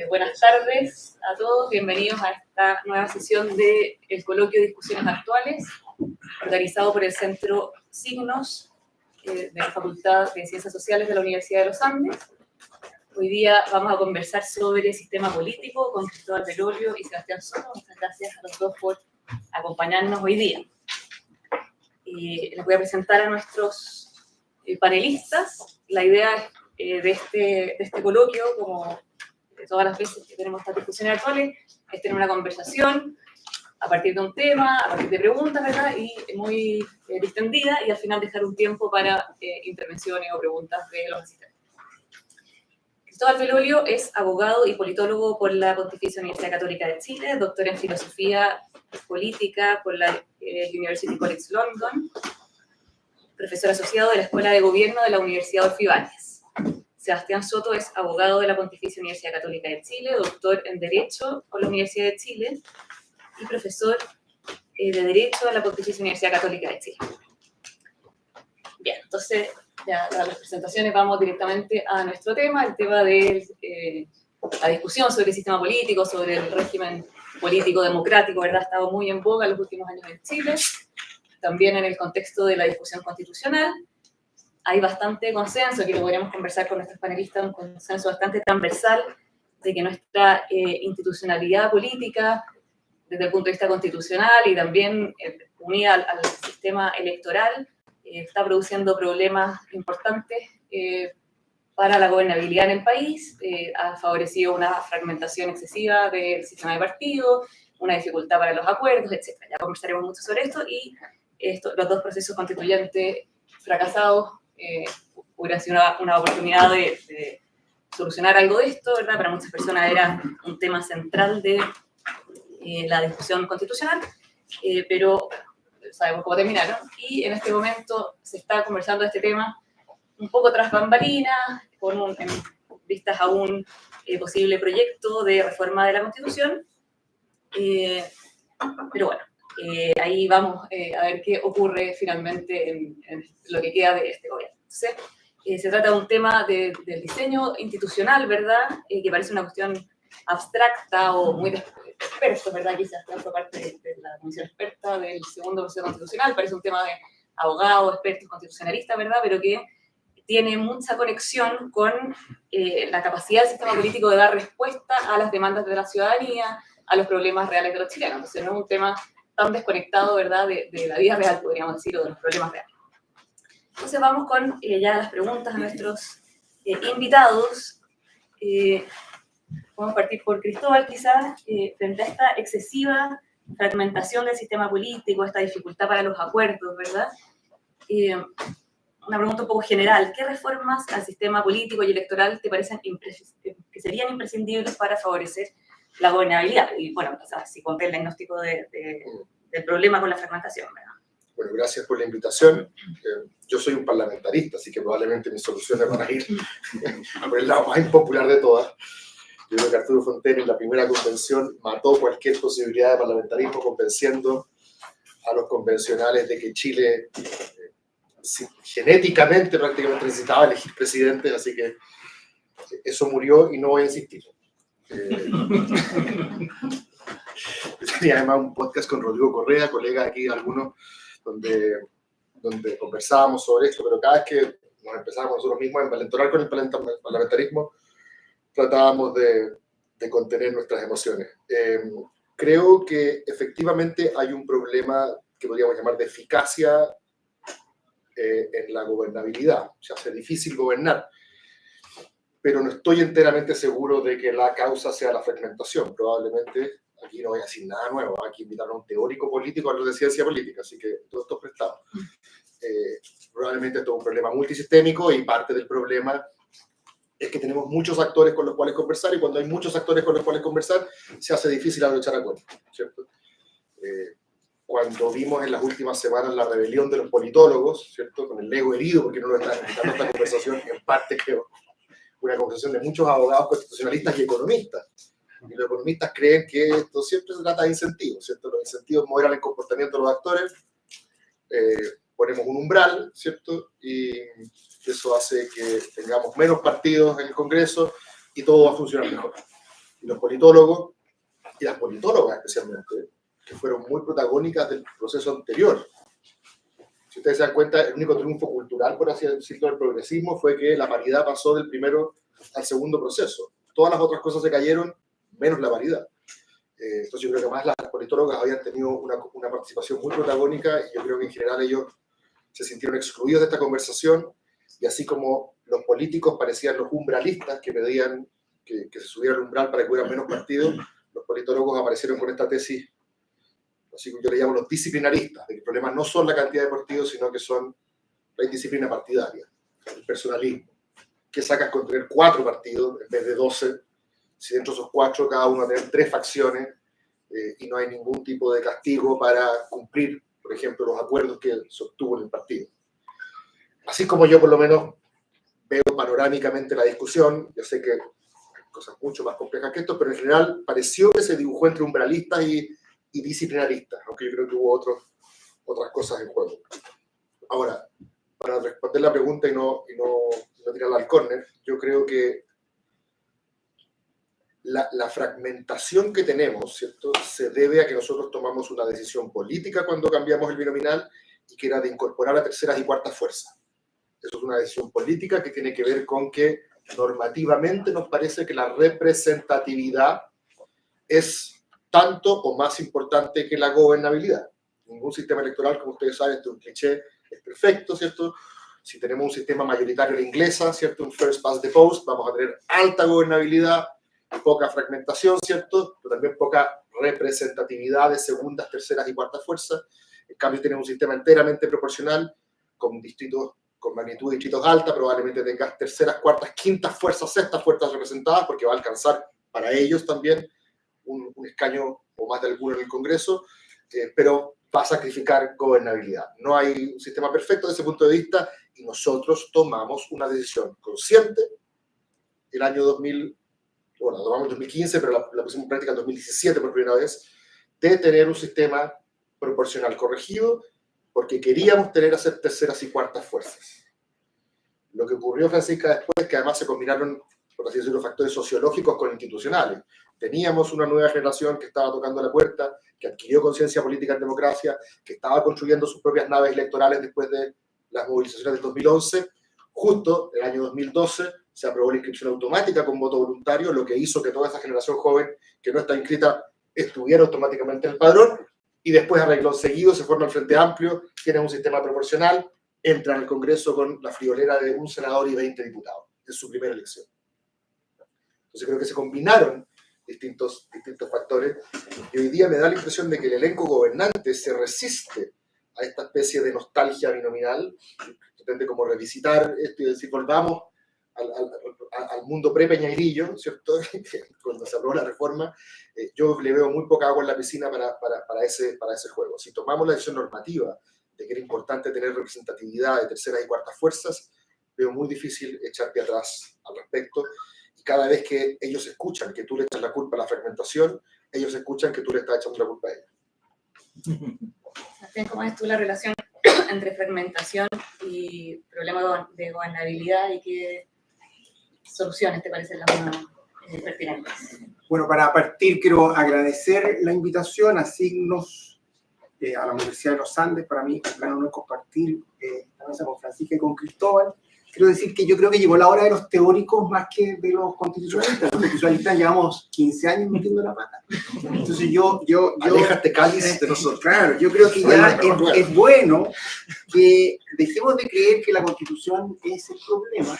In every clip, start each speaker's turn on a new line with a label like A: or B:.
A: Buenas tardes a todos, bienvenidos a esta nueva sesión del Coloquio de Discusiones Actuales, organizado por el Centro Signos de la Facultad de Ciencias Sociales de la Universidad de los Andes. Hoy día vamos a conversar sobre sistema político con Cristóbal Belolio y Sebastián Soto. Muchas gracias a los dos por acompañarnos hoy día. Les voy a presentar a nuestros panelistas. La idea de este coloquio, como de todas las veces que tenemos estas discusiones actuales, es tener una conversación a partir de un tema, a partir de preguntas, ¿verdad? Y muy distendida, y al final dejar un tiempo para intervenciones o preguntas de los asistentes. Cristóbal Belolio es abogado y politólogo por la Pontificia Universidad Católica de Chile, doctor en filosofía política por la University College London, profesor asociado de la Escuela de Gobierno de la Universidad Adolfo Ibáñez. Sebastián Soto es abogado de la Pontificia Universidad Católica de Chile, doctor en Derecho por la Universidad de Chile y profesor de Derecho de la Pontificia Universidad Católica de Chile. Bien, entonces, ya tras las presentaciones vamos directamente a nuestro tema, el tema de la discusión sobre el sistema político, sobre el régimen político democrático, ¿verdad? Ha estado muy en boga en los últimos años en Chile, también en el contexto de la discusión constitucional. Hay bastante consenso, que lo podríamos conversar con nuestros panelistas, un consenso bastante transversal de que nuestra institucionalidad política, desde el punto de vista constitucional y también unida al sistema electoral, está produciendo problemas importantes para la gobernabilidad en el país, ha favorecido una fragmentación excesiva del sistema de partidos, una dificultad para los acuerdos, etc. Ya conversaremos mucho sobre esto y los dos procesos constituyentes fracasados hubiera sido una oportunidad de solucionar algo de esto, ¿verdad? Para muchas personas era un tema central de la discusión constitucional, pero sabemos cómo terminaron, y en este momento se está conversando este tema un poco tras bambalinas, en vistas a un posible proyecto de reforma de la Constitución, pero bueno, ahí vamos a ver qué ocurre finalmente en lo que queda de este gobierno. Entonces, se trata de un tema del diseño institucional, ¿verdad? Que parece una cuestión abstracta o muy de expertos, ¿verdad? Quizás por parte de la comisión experta del segundo proceso constitucional, parece un tema de abogados, expertos, constitucionalistas, ¿verdad? Pero que tiene mucha conexión con la capacidad del sistema político de dar respuesta a las demandas de la ciudadanía, a los problemas reales de los chilenos. Entonces no es un tema tan desconectado, ¿verdad?, de la vida real, podríamos decir, o de los problemas reales. Entonces vamos con ya las preguntas a nuestros invitados. Vamos a partir por Cristóbal, quizás, frente a esta excesiva fragmentación del sistema político, esta dificultad para los acuerdos, ¿verdad? Una pregunta un poco general. ¿Qué reformas al sistema político y electoral te parecen que serían imprescindibles para favorecer la gobernabilidad? Y bueno, quizás si compré el diagnóstico del problema con la fragmentación, ¿verdad?
B: Bueno, gracias por la invitación. Yo soy un parlamentarista, así que probablemente mis soluciones van a ir por el lado más impopular de todas. Yo creo que Arturo Fontena en la primera convención mató cualquier posibilidad de parlamentarismo convenciendo a los convencionales de que Chile genéticamente prácticamente necesitaba elegir presidentes, así que eso murió y no voy a insistir. Tenía además un podcast con Rodrigo Correa, colega aquí de algunos, donde conversábamos sobre esto, pero cada vez que nos empezábamos nosotros mismos a envalentonar con el parlamentarismo, tratábamos de contener nuestras emociones. Creo que efectivamente hay un problema que podríamos llamar de eficacia en la gobernabilidad. Se hace difícil gobernar, pero no estoy enteramente seguro de que la causa sea la fragmentación. Probablemente, aquí no voy a decir nada nuevo, hay que invitar a un teórico político a hablar de ciencia política, así que todo esto es prestado. Probablemente esto es un problema multisistémico y parte del problema es que tenemos muchos actores con los cuales conversar, y cuando hay muchos actores con los cuales conversar, se hace difícil abrochar acuerdos, ¿cierto? Cuando vimos en las últimas semanas la rebelión de los politólogos, ¿cierto?, con el ego herido, porque no lo está necesitando esta conversación, en parte creo, una conversación de muchos abogados constitucionalistas y economistas. Y los economistas creen que esto siempre se trata de incentivos, ¿cierto? Los incentivos moderan el comportamiento de los actores, ponemos un umbral, ¿cierto? Y eso hace que tengamos menos partidos en el Congreso y todo va a funcionar mejor. Y los politólogos, y las politólogas especialmente, que fueron muy protagónicas del proceso anterior. Si ustedes se dan cuenta, el único triunfo cultural, por así decirlo, del progresismo fue que la paridad pasó del primero al segundo proceso. Todas las otras cosas se cayeron, menos la paridad. Entonces yo creo que más las politólogas habían tenido una participación muy protagónica y yo creo que en general ellos se sintieron excluidos de esta conversación, y así como los políticos parecían los umbralistas que pedían que se subiera el umbral para que hubiera menos partidos, los politólogos aparecieron con esta tesis, así que yo le llamo los disciplinaristas, de que el problema no son la cantidad de partidos, sino que son la indisciplina partidaria, el personalismo. ¿Qué sacas con tener 4 partidos en vez de 12? Si dentro de esos 4 cada uno tiene 3 facciones y no hay ningún tipo de castigo para cumplir, por ejemplo, los acuerdos que se obtuvo en el partido. Así como yo por lo menos veo panorámicamente la discusión, yo sé que hay cosas mucho más complejas que esto, pero en general pareció que se dibujó entre umbralistas y disciplinaristas, aunque yo creo que hubo otras cosas en juego. Ahora, para responder la pregunta y no tirarla al córner, yo creo que la fragmentación que tenemos, ¿cierto?, se debe a que nosotros tomamos una decisión política cuando cambiamos el binominal, y que era de incorporar a terceras y cuartas fuerzas. Eso es una decisión política que tiene que ver con que normativamente nos parece que la representatividad es tanto o más importante que la gobernabilidad. Ningún sistema electoral, como ustedes saben, este es un cliché, es perfecto, ¿cierto? Si tenemos un sistema mayoritario a la inglesa, ¿cierto?, un first past the post, vamos a tener alta gobernabilidad, poca fragmentación, ¿cierto?, pero también poca representatividad de segundas, terceras y cuartas fuerzas. En cambio, tenemos un sistema enteramente proporcional, con distritos con magnitud de distritos alta, probablemente tengas terceras, cuartas, quintas fuerzas, sextas fuerzas representadas, porque va a alcanzar para ellos también un escaño o más de alguno en el Congreso, pero va a sacrificar gobernabilidad. No hay un sistema perfecto desde ese punto de vista, y nosotros tomamos una decisión consciente el año 2000, bueno, la tomamos en 2015, pero la pusimos en práctica en 2017 por primera vez, de tener un sistema proporcional corregido, porque queríamos tener a hacer terceras y cuartas fuerzas. Lo que ocurrió, Francisca, después es que además se combinaron, por así decirlo, factores sociológicos con institucionales. Teníamos una nueva generación que estaba tocando la puerta, que adquirió conciencia política en democracia, que estaba construyendo sus propias naves electorales después de las movilizaciones del 2011. Justo el año 2012 se aprobó la inscripción automática con voto voluntario, lo que hizo que toda esa generación joven que no está inscrita estuviera automáticamente en el padrón, y después, arregló seguido, se forma el Frente Amplio, tiene un sistema proporcional, entra al Congreso con la friolera de un senador y 20 diputados. Es su primera elección. Entonces creo que se combinaron distintos factores, y hoy día me da la impresión de que el elenco gobernante se resiste a esta especie de nostalgia binominal, pretende como revisitar esto y decir, volvamos al mundo pre-Peñairillo, ¿cierto? Cuando se aprobó la reforma. Yo le veo muy poca agua en la piscina para ese juego. Si tomamos la decisión normativa de que era importante tener representatividad de terceras y cuartas fuerzas, veo muy difícil echar pie atrás al respecto. Y cada vez que ellos escuchan que tú le echas la culpa a la fragmentación, ellos escuchan que tú le estás echando la culpa a ellos.
A: ¿Cómo ves tú la relación entre fragmentación y problema de gobernabilidad, y qué soluciones te parecen las más pertinentes?
C: Bueno, para partir quiero agradecer la invitación a Signos, a la Universidad de los Andes. Para mí es un gran honor compartir la mesa con Francisca y con Cristóbal. Quiero decir que yo creo que llegó la hora de los teóricos más que de los constitucionalistas. Los constitucionalistas llevamos 15 años metiendo la pata. Entonces
B: aléjate, cáliz, de nosotros.
C: Claro, yo creo que ya es bueno que dejemos de creer que la Constitución es el problema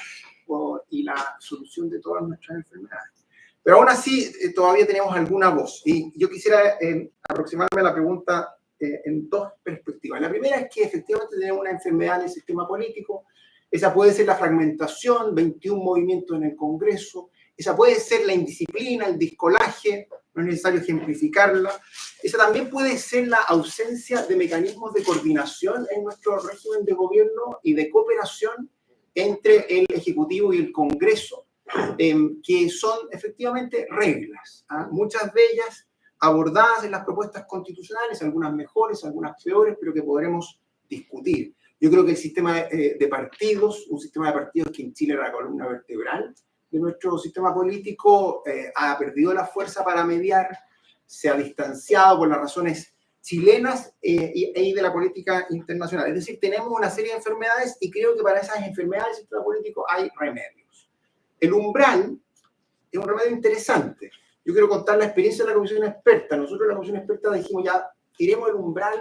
C: y la solución de todas nuestras enfermedades. Pero aún así, todavía tenemos alguna voz. Y yo quisiera aproximarme a la pregunta en 2 perspectivas. La primera es que efectivamente tenemos una enfermedad en el sistema político. Esa puede ser la fragmentación, 21 movimientos en el Congreso. Esa puede ser la indisciplina, el discolaje, no es necesario ejemplificarla. Esa también puede ser la ausencia de mecanismos de coordinación en nuestro régimen de gobierno y de cooperación entre el Ejecutivo y el Congreso, que son efectivamente reglas, muchas de ellas abordadas en las propuestas constitucionales, algunas mejores, algunas peores, pero que podremos discutir. Yo creo que el sistema de partidos, un sistema de partidos que en Chile era la columna vertebral de nuestro sistema político ha perdido la fuerza para mediar, se ha distanciado por las razones chilenas y de la política internacional. Es decir, tenemos una serie de enfermedades y creo que para esas enfermedades del sistema político hay remedios. El umbral es un remedio interesante. Yo quiero contar la experiencia de la comisión experta. Nosotros en la comisión experta dijimos ya, tiremos el umbral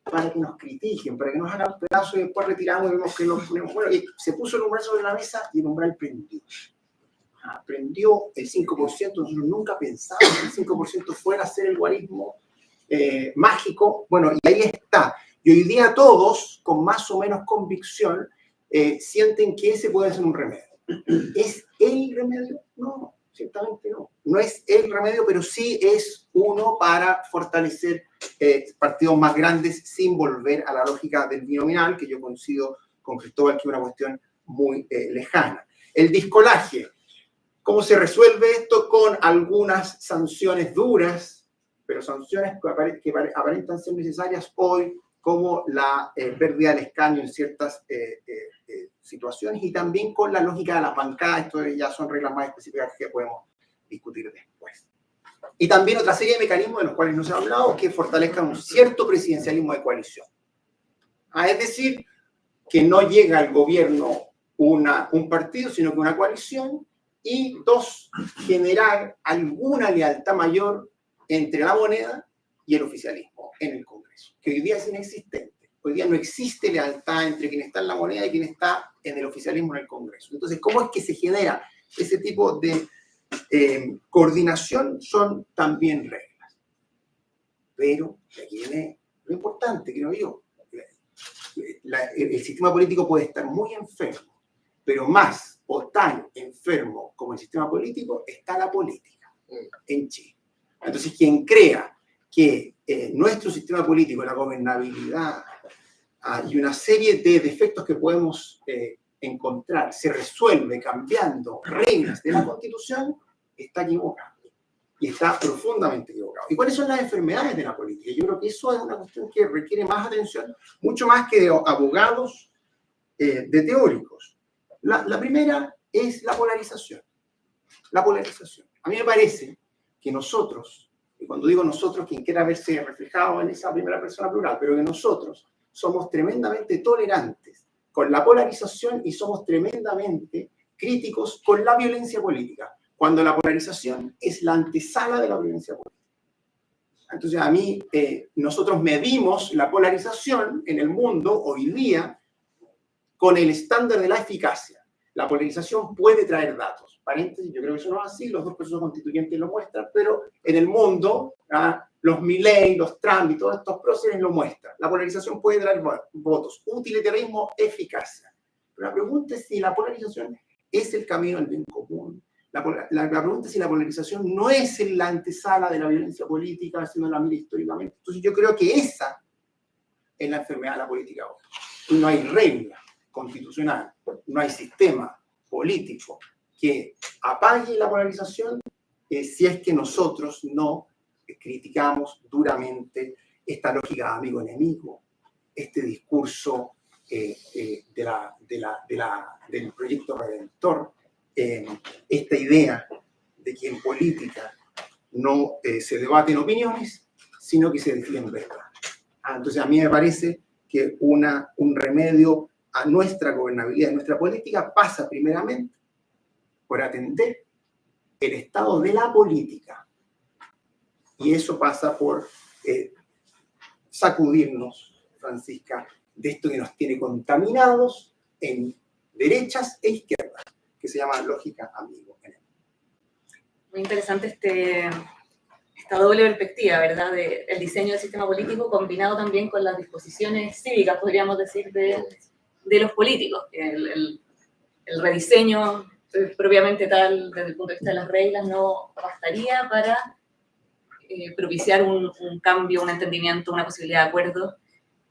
C: para que nos critiquen, para que nos hagan pedazos y después retiramos y vemos que lo ponemos. Bueno, y se puso el umbral sobre la mesa y el umbral prendió. Prendió el 5%, nosotros nunca pensábamos que el 5% fuera a ser el guarismo mágico. Bueno, y ahí está. Y hoy día todos, con más o menos convicción, sienten que ese puede ser un remedio. ¿Es el remedio? No, ciertamente no. No es el remedio, pero sí es uno para fortalecer partidos más grandes sin volver a la lógica del binominal, que yo coincido con Cristóbal, que es una cuestión muy lejana. El discolaje. ¿Cómo se resuelve esto? Con algunas sanciones duras, pero sanciones que aparentan ser necesarias hoy, como la pérdida del escaño en ciertas situaciones, y también con la lógica de las bancadas. Esto ya son reglas más específicas que podemos discutir después. Y también otra serie de mecanismos de los cuales no se ha hablado, que fortalezcan un cierto presidencialismo de coalición. Es decir, que no llega al gobierno un partido, sino que una coalición, y dos, generar alguna lealtad mayor entre la moneda y el oficialismo en el Congreso, que hoy día es inexistente. Hoy día no existe lealtad entre quien está en la moneda y quien está en el oficialismo en el Congreso. Entonces, ¿cómo es que se genera ese tipo de coordinación? Son también reglas. Pero aquí viene lo importante, creo yo. El sistema político puede estar muy enfermo, pero más o tan enfermo como el sistema político está la política en Chile. Entonces, quien crea que nuestro sistema político, la gobernabilidad y una serie de defectos que podemos encontrar se resuelve cambiando reglas de la Constitución, está equivocado. Y está profundamente equivocado. ¿Y cuáles son las enfermedades de la política? Yo creo que eso es una cuestión que requiere más atención, mucho más que de abogados, de teóricos. La primera es la polarización. La polarización. A mí me parece que nosotros, y cuando digo nosotros, quien quiera verse reflejado en esa primera persona plural, pero que nosotros somos tremendamente tolerantes con la polarización y somos tremendamente críticos con la violencia política, cuando la polarización es la antesala de la violencia política. Entonces, a mí, nosotros medimos la polarización en el mundo hoy día con el estándar de la eficacia. La polarización puede traer datos. Paréntesis, yo creo que eso no es así, los dos procesos constituyentes lo muestran, pero en el mundo, los Milley, los Trump y todos estos procesos lo muestran. La polarización puede traer votos. Utilitarismo, eficacia. Pero la pregunta es si la polarización es el camino al bien común. La pregunta es si la polarización no es la antesala de la violencia política, sino la mira históricamente. Entonces yo creo que esa es la enfermedad de la política hoy. No hay regla constitucional, no hay sistema político que apague la polarización si es que nosotros no criticamos duramente esta lógica de amigo-enemigo, este discurso del proyecto redentor, esta idea de que en política no se debaten opiniones, sino que se defiende verdad. Entonces a mí me parece que un remedio a nuestra gobernabilidad, nuestra política, pasa primeramente por atender el estado de la política. Y eso pasa por sacudirnos, Francisca, de esto que nos tiene contaminados en derechas e izquierdas, que se llama lógica amigo.
A: Muy interesante esta doble perspectiva, ¿verdad? El diseño del sistema político combinado también con las disposiciones cívicas, podríamos decir, de los políticos. El rediseño propiamente tal, desde el punto de vista de las reglas, no bastaría para propiciar un cambio, un entendimiento, una posibilidad de acuerdo,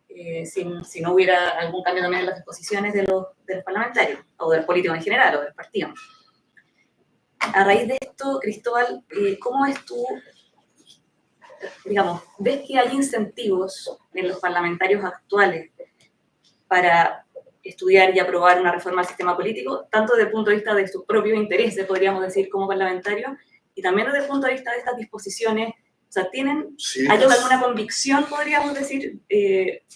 A: si no hubiera algún cambio también en las disposiciones de los parlamentarios, o del político en general, o del partido. A raíz de esto, Cristóbal, ¿cómo ves tú, digamos, ves que hay incentivos en los parlamentarios actuales para estudiar y aprobar una reforma al sistema político, tanto desde el punto de vista de sus propios intereses, podríamos decir, como parlamentarios, y también desde el punto de vista de estas disposiciones. O sea, ¿hay alguna convicción, podríamos decir,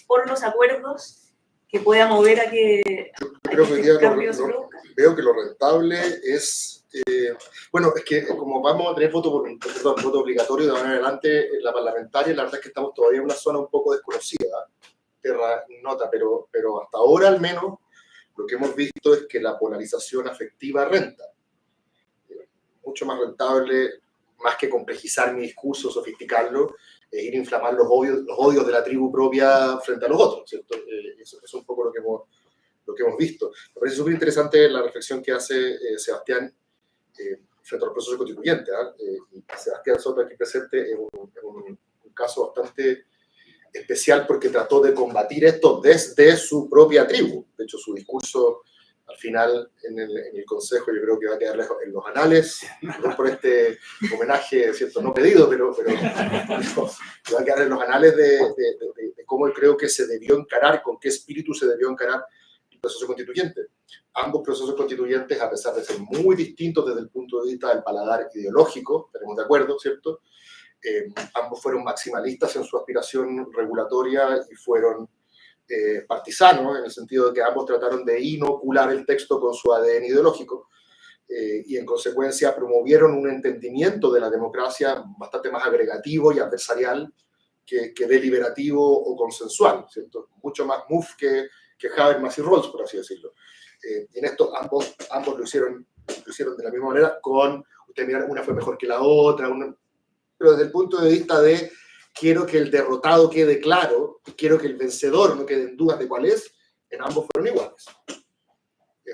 A: por los acuerdos que pueda mover a que
B: este cambio se produzca? Veo que lo rentable es... bueno, es que como vamos a tener voto obligatorio de ahora en adelante en la parlamentaria, la verdad es que estamos todavía en una zona un poco desconocida, terra nota, pero hasta ahora al menos lo que hemos visto es que la polarización afectiva renta. Mucho más rentable, más que complejizar mi discurso, sofisticarlo, ir a inflamar los odios de la tribu propia frente a los otros, ¿cierto? Eso es un poco lo que hemos visto. Me parece súper interesante la reflexión que hace Sebastián frente a los procesos constituyentes. Sebastián Soto aquí presente es un caso bastante especial porque trató de combatir esto desde su propia tribu. De hecho, su discurso al final en el Consejo yo creo que va a quedar en los anales, no por este homenaje, ¿cierto? No pedido, pero va a quedar en los anales de cómo creo que se debió encarar, con qué espíritu se debió encarar el proceso constituyente. Ambos procesos constituyentes, a pesar de ser muy distintos desde el punto de vista del paladar ideológico, tenemos de acuerdo, ¿cierto? Ambos fueron maximalistas en su aspiración regulatoria y fueron partisanos, en el sentido de que ambos trataron de inocular el texto con su ADN ideológico y en consecuencia promovieron un entendimiento de la democracia bastante más agregativo y adversarial que deliberativo o consensual, ¿cierto? Mucho más MUF que Habermas y Rawls, por así decirlo. Y en esto ambos lo hicieron de la misma manera, ustedes miran, una fue mejor que la otra, pero desde el punto de vista de quiero que el derrotado quede claro y quiero que el vencedor no quede en dudas de cuál es, en ambos fueron iguales.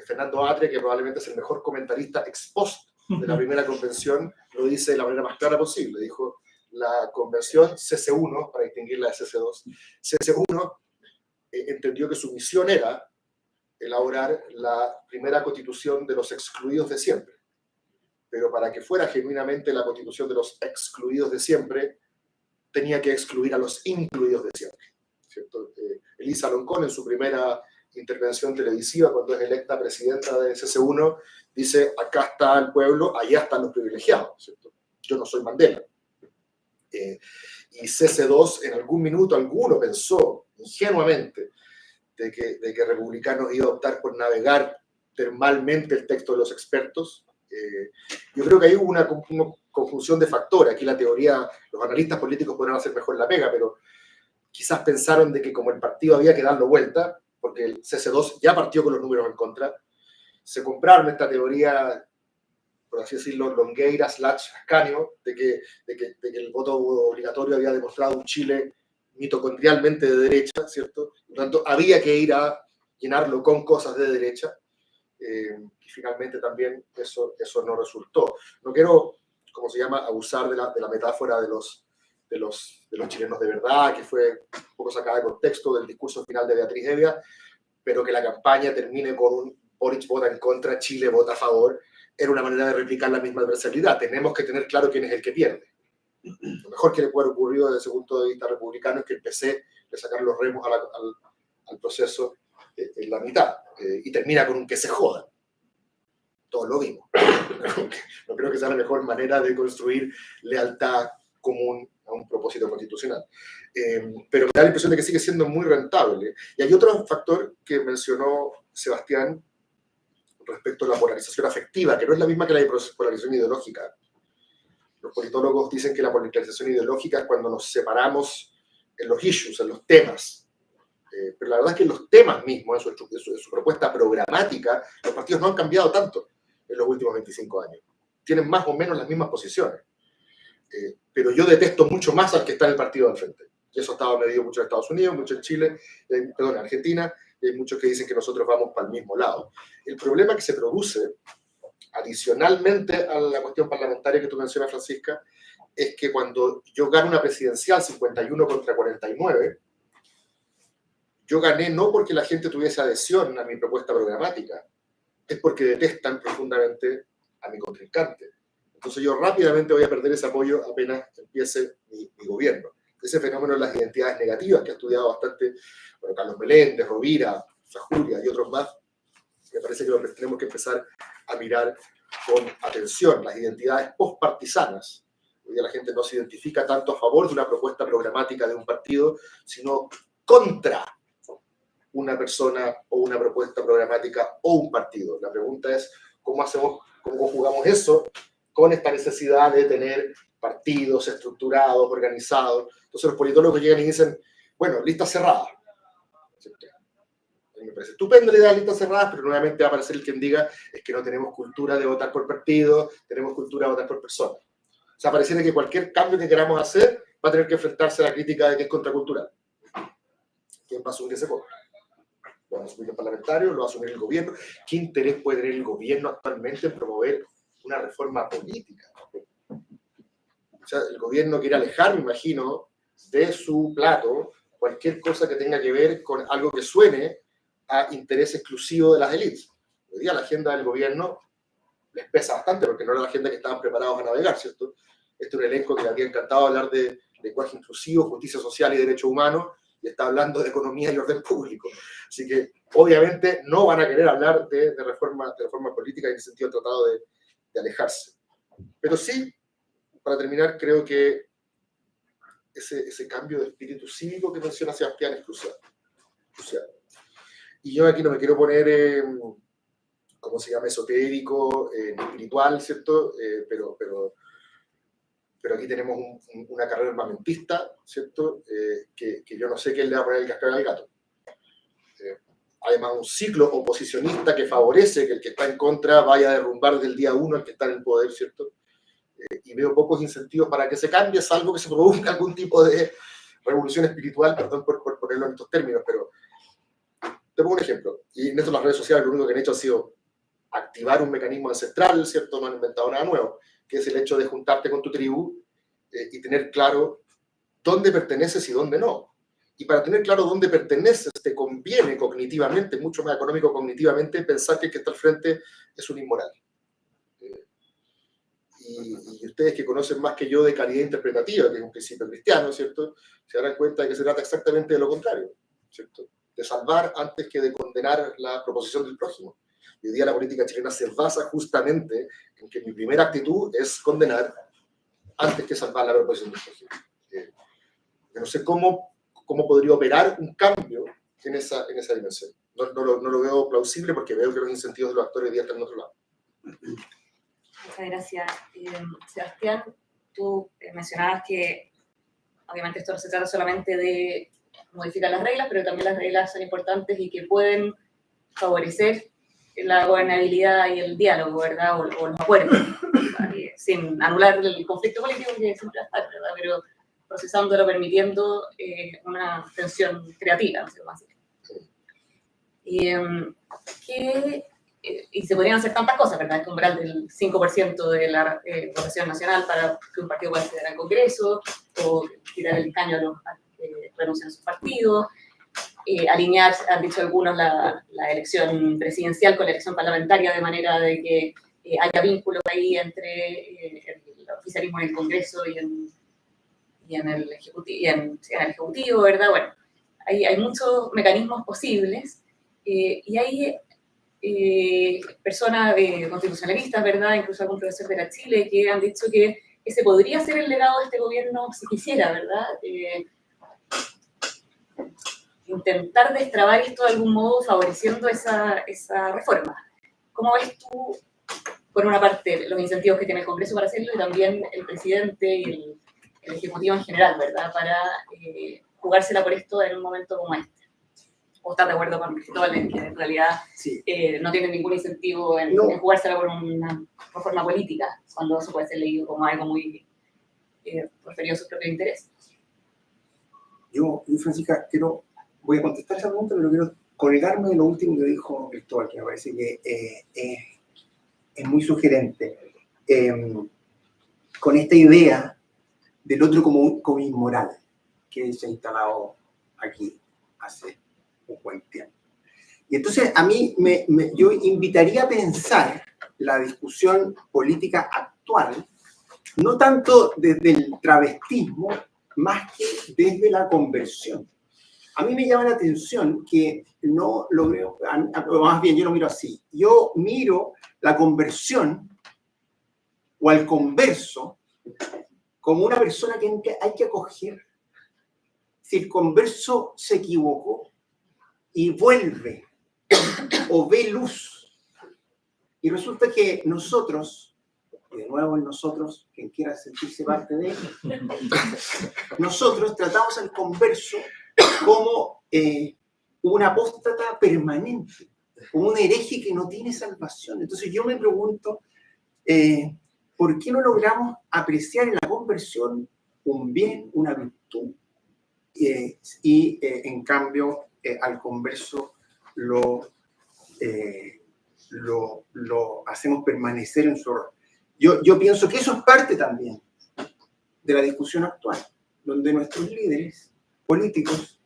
B: Fernando Atria, que probablemente es el mejor comentarista ex post de la primera convención, lo dice de la manera más clara posible. Dijo, la convención CC1, para distinguirla de CC2, CC1 entendió que su misión era elaborar la primera constitución de los excluidos de siempre. Pero para que fuera genuinamente la constitución de los excluidos de siempre, tenía que excluir a los incluidos de siempre, ¿cierto? Elisa Loncón, en su primera intervención televisiva, cuando es electa presidenta de CC1, dice, acá está el pueblo, allá están los privilegiados, ¿cierto? Yo no soy Mandela. Y CC2, en algún minuto, alguno pensó, ingenuamente, de que Republicanos iba a optar por navegar termalmente el texto de los expertos. Yo creo que ahí hubo una conjunción de factores. Aquí la teoría, los analistas políticos podrán hacer mejor la pega, pero quizás pensaron de que como el partido había que darlo vuelta, porque el CC2 ya partió con los números en contra, se compraron esta teoría, por así decirlo, longueira / Ascanio, de que el voto obligatorio había demostrado un Chile mitocondrialmente de derecha, ¿cierto? Por lo tanto, había que ir a llenarlo con cosas de derecha. Y finalmente también eso no resultó. No quiero, como se llama, abusar de la metáfora de los chilenos de verdad, que fue un poco sacada de contexto del discurso final de Beatriz Hevia, pero que la campaña termine con un Boric vota en contra, Chile vota a favor, era una manera de replicar la misma adversalidad. Tenemos que tener claro quién es el que pierde. Lo mejor que le puede ocurrir desde ese punto de vista republicano es que el PC le sacaron los remos al proceso en la mitad y termina con un que se jodan. Todos lo vimos. No creo que sea la mejor manera de construir lealtad común a un propósito constitucional. Pero me da la impresión de que sigue siendo muy rentable. Y hay otro factor que mencionó Sebastián respecto a la polarización afectiva, que no es la misma que la polarización ideológica. Los politólogos dicen que la polarización ideológica es cuando nos separamos en los issues, en los temas. Pero la verdad es que en los temas mismos, en su propuesta programática, los partidos no han cambiado tanto en los últimos 25 años. Tienen más o menos las mismas posiciones. Pero yo detesto mucho más al que está en el partido del frente. Y eso ha estado medido mucho en Estados Unidos, mucho en Chile, perdón, en Argentina, y hay muchos que dicen que nosotros vamos para el mismo lado. El problema que se produce, adicionalmente a la cuestión parlamentaria que tú mencionas, Francisca, es que cuando yo gano una presidencial 51 contra 49, yo gané no porque la gente tuviese adhesión a mi propuesta programática, es porque detestan profundamente a mi contrincante. Entonces yo rápidamente voy a perder ese apoyo apenas empiece mi gobierno. Ese fenómeno de las identidades negativas que ha estudiado bastante Carlos Meléndez, Rovira, Julia y otros más, me parece que tenemos que empezar a mirar con atención las identidades postpartisanas. Hoy día la gente no se identifica tanto a favor de una propuesta programática de un partido, sino contra una persona o una propuesta programática o un partido. La pregunta es, ¿cómo jugamos eso con esta necesidad de tener partidos estructurados, organizados? Entonces los politólogos llegan y dicen, bueno, lista cerrada. Me parece estupendo la idea de listas cerradas, pero nuevamente va a aparecer el quien diga es que no tenemos cultura de votar por partido, tenemos cultura de votar por personas. O sea, pareciera que cualquier cambio que queramos hacer va a tener que enfrentarse a la crítica de que es contracultural. ¿Quién va a asumir ese poder? ¿Lo va a asumir el parlamentario? ¿Lo va a asumir el gobierno? ¿Qué interés puede tener el gobierno actualmente en promover una reforma política? O sea, el gobierno quiere alejar, me imagino, de su plato cualquier cosa que tenga que ver con algo que suene a interés exclusivo de las élites. Hoy día la agenda del gobierno les pesa bastante, porque no era la agenda que estaban preparados a navegar, ¿cierto? Este es un elenco que le había encantado hablar de lenguaje inclusivo, justicia social y derechos humanos, y está hablando de economía y orden público. Así que, obviamente, no van a querer hablar de reforma política, y en ese sentido han tratado de alejarse. Pero sí, para terminar, creo que ese cambio de espíritu cívico que menciona Sebastián es crucial. Y yo aquí no me quiero poner, ¿cómo se llama? Esotérico, espiritual, ¿cierto? Pero aquí tenemos una carrera armamentista, ¿cierto? Que yo no sé quién le va a poner el cascabel al gato. Además, un ciclo oposicionista que favorece que el que está en contra vaya a derrumbar del día uno al que está en el poder, ¿cierto? Y veo pocos incentivos para que se cambie, salvo que se produzca algún tipo de revolución espiritual, perdón por ponerlo en estos términos, pero te pongo un ejemplo, y en esto las redes sociales lo único que han hecho ha sido activar un mecanismo ancestral, ¿cierto? No han inventado nada nuevo, que es el hecho de juntarte con tu tribu y tener claro dónde perteneces y dónde no. Y para tener claro dónde perteneces, te conviene cognitivamente, mucho más económico cognitivamente, pensar que el que está al frente es un inmoral. Y ustedes que conocen más que yo de calidad interpretativa, que es un principio cristiano, ¿cierto? Se darán cuenta de que se trata exactamente de lo contrario, ¿cierto? De salvar antes que de condenar la proposición del prójimo. Y hoy día la política chilena se basa justamente en que mi primera actitud es condenar antes que salvar la proposición del prójimo. Yo no sé cómo podría operar un cambio en esa dimensión. No lo veo plausible porque veo que los incentivos de los actores hoy día están en otro lado.
A: Muchas gracias. Sebastián, tú mencionabas que obviamente esto no se trata solamente de modificar las reglas, pero también las reglas son importantes y que pueden favorecer la gobernabilidad y el diálogo, ¿verdad? O los acuerdos, sin anular el conflicto político que siempre va a estar, ¿verdad? Pero procesándolo, permitiendo una tensión creativa, no sé cómo decirlo. Y se podrían hacer tantas cosas, ¿verdad? El umbral del 5% de la votación nacional para que un partido pueda acceder al Congreso, o quitar el escaño a los que renuncian a sus partidos, alinear, han dicho algunos, la elección presidencial con la elección parlamentaria, de manera de que haya vínculos ahí entre el oficialismo en el Congreso y en el Ejecutivo, ¿verdad? Bueno, hay muchos mecanismos posibles, y hay personas constitucionalistas, ¿verdad? Incluso algún profesor de la Chile que han dicho que ese podría ser el legado de este gobierno si quisiera, ¿verdad? Intentar destrabar esto de algún modo favoreciendo esa reforma. ¿Cómo ves tú, por una parte, los incentivos que tiene el Congreso para hacerlo y también el presidente y el Ejecutivo en general, ¿verdad? Para jugársela por esto en un momento como este? ¿O estás de acuerdo con Cristóbal en que en realidad sí, no tiene ningún incentivo en jugársela por una reforma política, cuando eso puede ser leído como algo muy referido a sus propios intereses?
C: Yo, Francisca, voy a contestar esa pregunta, pero quiero colgarme de lo último que dijo Cristóbal, que me parece que es muy sugerente. Con esta idea del otro como inmoral que se ha instalado aquí hace un buen tiempo. Y entonces a mí yo invitaría a pensar la discusión política actual no tanto desde el travestismo más que desde la conversión. a mí me llama la atención que no lo veo, más bien yo lo miro así. Yo miro la conversión o al converso como una persona que hay que acoger. Si el converso se equivocó y vuelve o ve luz, y resulta que nosotros, y de nuevo en nosotros, quien quiera sentirse parte de él, nosotros tratamos al converso como un apóstata permanente, como un hereje que no tiene salvación. Entonces yo me pregunto, ¿por qué no logramos apreciar en la conversión un bien, una virtud? En cambio, al converso lo hacemos permanecer en su error. Yo pienso que eso es parte también de la discusión actual, donde nuestros líderes políticos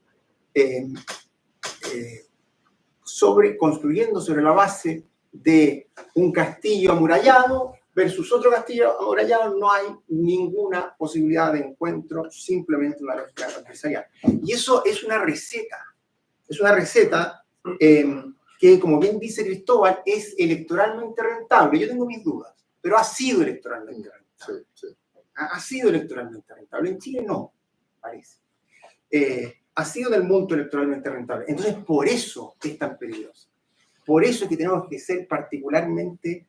C: construyendo sobre la base de un castillo amurallado versus otro castillo amurallado, no hay ninguna posibilidad de encuentro, simplemente una lógica empresarial. Y eso es una receta que, como bien dice Cristóbal, es electoralmente rentable. Yo tengo mis dudas, pero ha sido electoralmente rentable.
B: Sí.
C: Ha sido electoralmente rentable. En Chile no, parece. Ha sido del mundo electoralmente rentable. Entonces, por eso es tan peligroso. Por eso es que tenemos que ser particularmente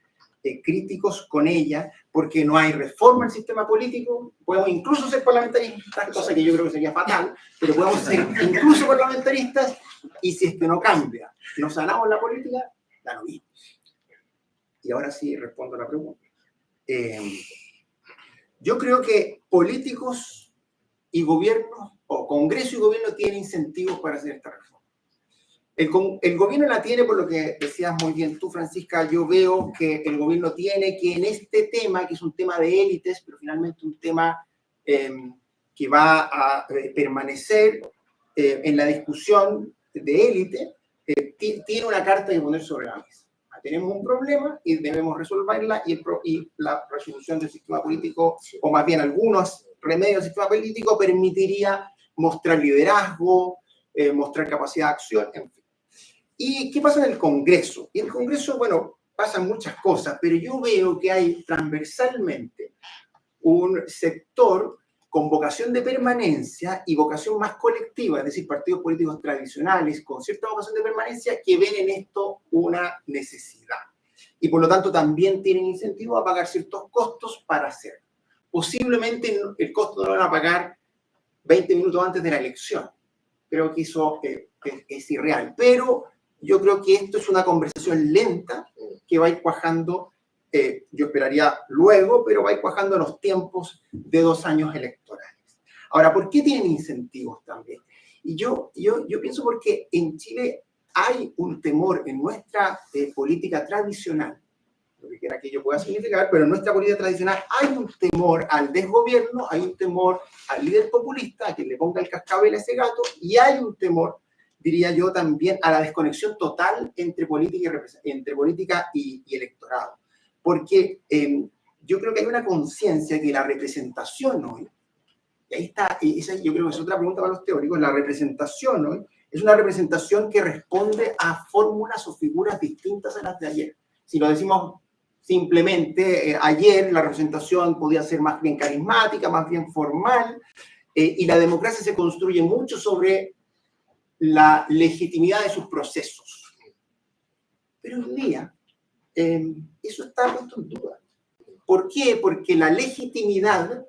C: críticos con ella, porque no hay reforma al sistema político. Podemos incluso ser parlamentaristas, cosa que yo creo que sería fatal, pero podemos ser incluso parlamentaristas, y si es que no cambia, nos sanamos la política, da lo mismo. Y ahora sí respondo a la pregunta. Yo creo que políticos y gobiernos, o Congreso y gobierno, tienen incentivos para hacer esta reforma. El gobierno la tiene, por lo que decías muy bien tú, Francisca. Yo veo que el gobierno tiene que en este tema, que es un tema de élites, pero finalmente un tema que va a permanecer en la discusión de élite, tiene una carta que poner sobre la mesa. Tenemos un problema y debemos resolverla, y la resolución del sistema político, o más bien algunos remedios del sistema político, permitiría mostrar liderazgo, mostrar capacidad de acción, en fin. ¿Y qué pasa en el Congreso? Y en el Congreso, bueno, pasan muchas cosas, pero yo veo que hay transversalmente un sector con vocación de permanencia y vocación más colectiva, es decir, partidos políticos tradicionales con cierta vocación de permanencia, que ven en esto una necesidad. Y por lo tanto también tienen incentivo a pagar ciertos costos para hacerlo. Posiblemente el costo no lo van a pagar 20 minutos antes de la elección. Creo que eso es irreal. Pero yo creo que esto es una conversación lenta que va a ir cuajando. Yo esperaría luego, pero va a ir cuajando en los tiempos de 2 años electorales. Ahora, ¿por qué tienen incentivos también? Y yo pienso porque en Chile hay un temor en nuestra política tradicional, lo que quiera que ello pueda significar, pero en nuestra política tradicional hay un temor al desgobierno, hay un temor al líder populista, a que le ponga el cascabel a ese gato, y hay un temor, diría yo, también a la desconexión total entre política y electorado. Porque yo creo que hay una conciencia que la representación hoy, y ahí está, y esa yo creo que es otra pregunta para los teóricos, la representación hoy es una representación que responde a fórmulas o figuras distintas a las de ayer. Si lo decimos simplemente, ayer la representación podía ser más bien carismática, más bien formal, y la democracia se construye mucho sobre la legitimidad de sus procesos. Pero hoy día, eso está puesto en duda. ¿Por qué? Porque la legitimidad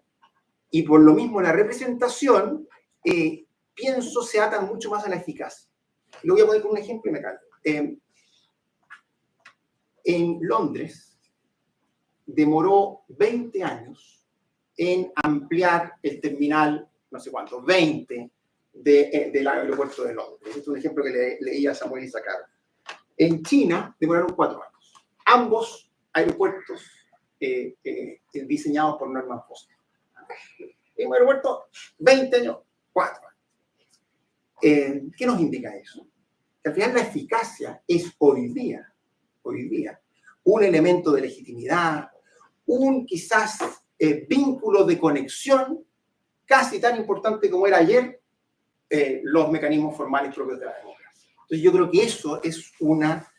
C: y por lo mismo la representación, pienso, se atan mucho más a la eficacia. Lo voy a poner con un ejemplo y me calmo. En Londres demoró 20 años en ampliar el terminal, no sé cuánto, 20 del aeropuerto de Londres. Este es un ejemplo que leía Samuel Issacar. En China demoraron 4 años. Ambos aeropuertos diseñados por Norman Foster. En un aeropuerto, 20 años, 4 años. ¿Qué nos indica eso? Que al final la eficacia es hoy día, un elemento de legitimidad, un quizás vínculo de conexión casi tan importante como era ayer los mecanismos formales propios de la democracia. Entonces yo creo que eso es una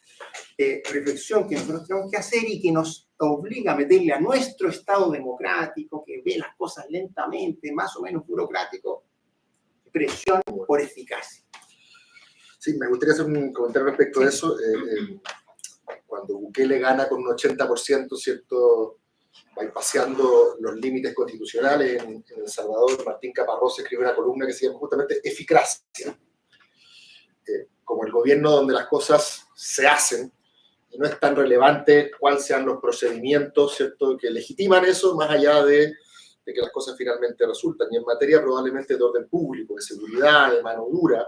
C: reflexión que nosotros tenemos que hacer y que nos obliga a meterle a nuestro Estado democrático, que ve las cosas lentamente, más o menos burocrático, presión por eficacia.
B: Sí, me gustaría hacer un comentario respecto a eso. Cuando Bukele gana con un 80%, ¿cierto?, bypaseando los límites constitucionales en El Salvador, Martín Caparrós escribe una columna que se llama justamente Eficacia. Como el gobierno donde las cosas se hacen, y no es tan relevante cuáles sean los procedimientos, ¿cierto?, que legitiman eso, más allá de que las cosas finalmente resultan. Y en materia probablemente de orden público, de seguridad, de mano dura,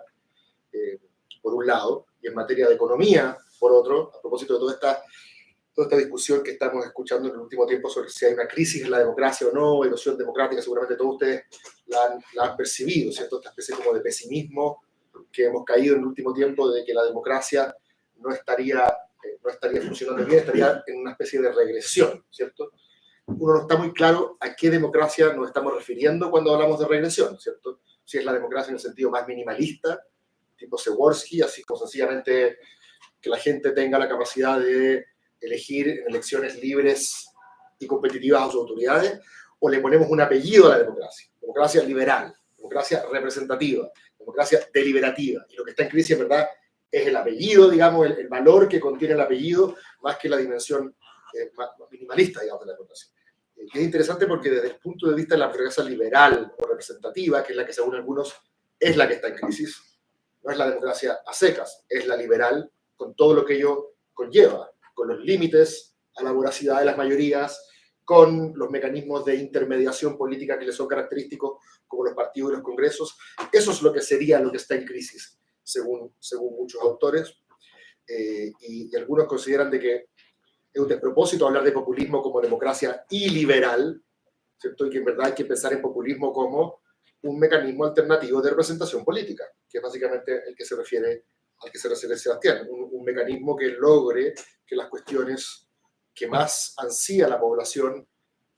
B: por un lado, y en materia de economía, por otro, a propósito de toda esta discusión que estamos escuchando en el último tiempo sobre si hay una crisis en la democracia o no, erosión democrática, seguramente todos ustedes la han percibido, ¿cierto? Esta especie como de pesimismo que hemos caído en el último tiempo de que la democracia no estaría funcionando bien, estaría en una especie de regresión, ¿cierto? Uno no está muy claro a qué democracia nos estamos refiriendo cuando hablamos de regresión, ¿cierto? Si es la democracia en el sentido más minimalista, tipo Przeworski, así como sencillamente que la gente tenga la capacidad de elegir en elecciones libres y competitivas a sus autoridades, o le ponemos un apellido a la democracia liberal, democracia representativa, democracia deliberativa, y lo que está en crisis, en verdad, es el apellido, digamos, el valor que contiene el apellido, más que la dimensión más minimalista, digamos, de la democracia. Y es interesante porque desde el punto de vista de la democracia liberal o representativa, que es la que según algunos es la que está en crisis, no es la democracia a secas, es la liberal con todo lo que ello conlleva, con los límites a la voracidad de las mayorías, con los mecanismos de intermediación política que les son característicos, como los partidos y los congresos. Eso es lo que sería lo que está en crisis, según muchos autores, y algunos consideran de que es un despropósito hablar de populismo como democracia iliberal, ¿cierto? Y que en verdad hay que pensar en populismo como un mecanismo alternativo de representación política, que es básicamente al que se refiere Sebastián, un mecanismo que logre que las cuestiones que más ansía la población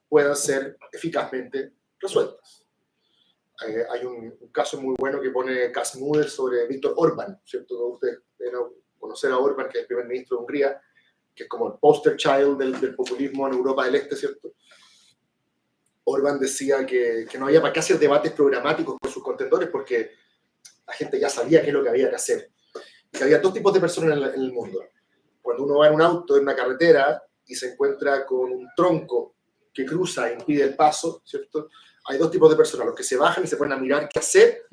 B: puedan ser eficazmente resueltas. Hay un caso muy bueno que pone Kazmuder sobre Viktor Orbán, ¿cierto? Ustedes deben conocer a Orbán, que es el primer ministro de Hungría, que es como el poster child del populismo en Europa del Este, ¿cierto? Orbán decía que no había para qué hacer debates programáticos con sus contendores porque la gente ya sabía qué es lo que había que hacer. Y que había dos tipos de personas en el mundo. Cuando uno va en un auto, en una carretera, y se encuentra con un tronco que cruza e impide el paso, ¿cierto? Hay dos tipos de personas, los que se bajan y se ponen a mirar qué hacer,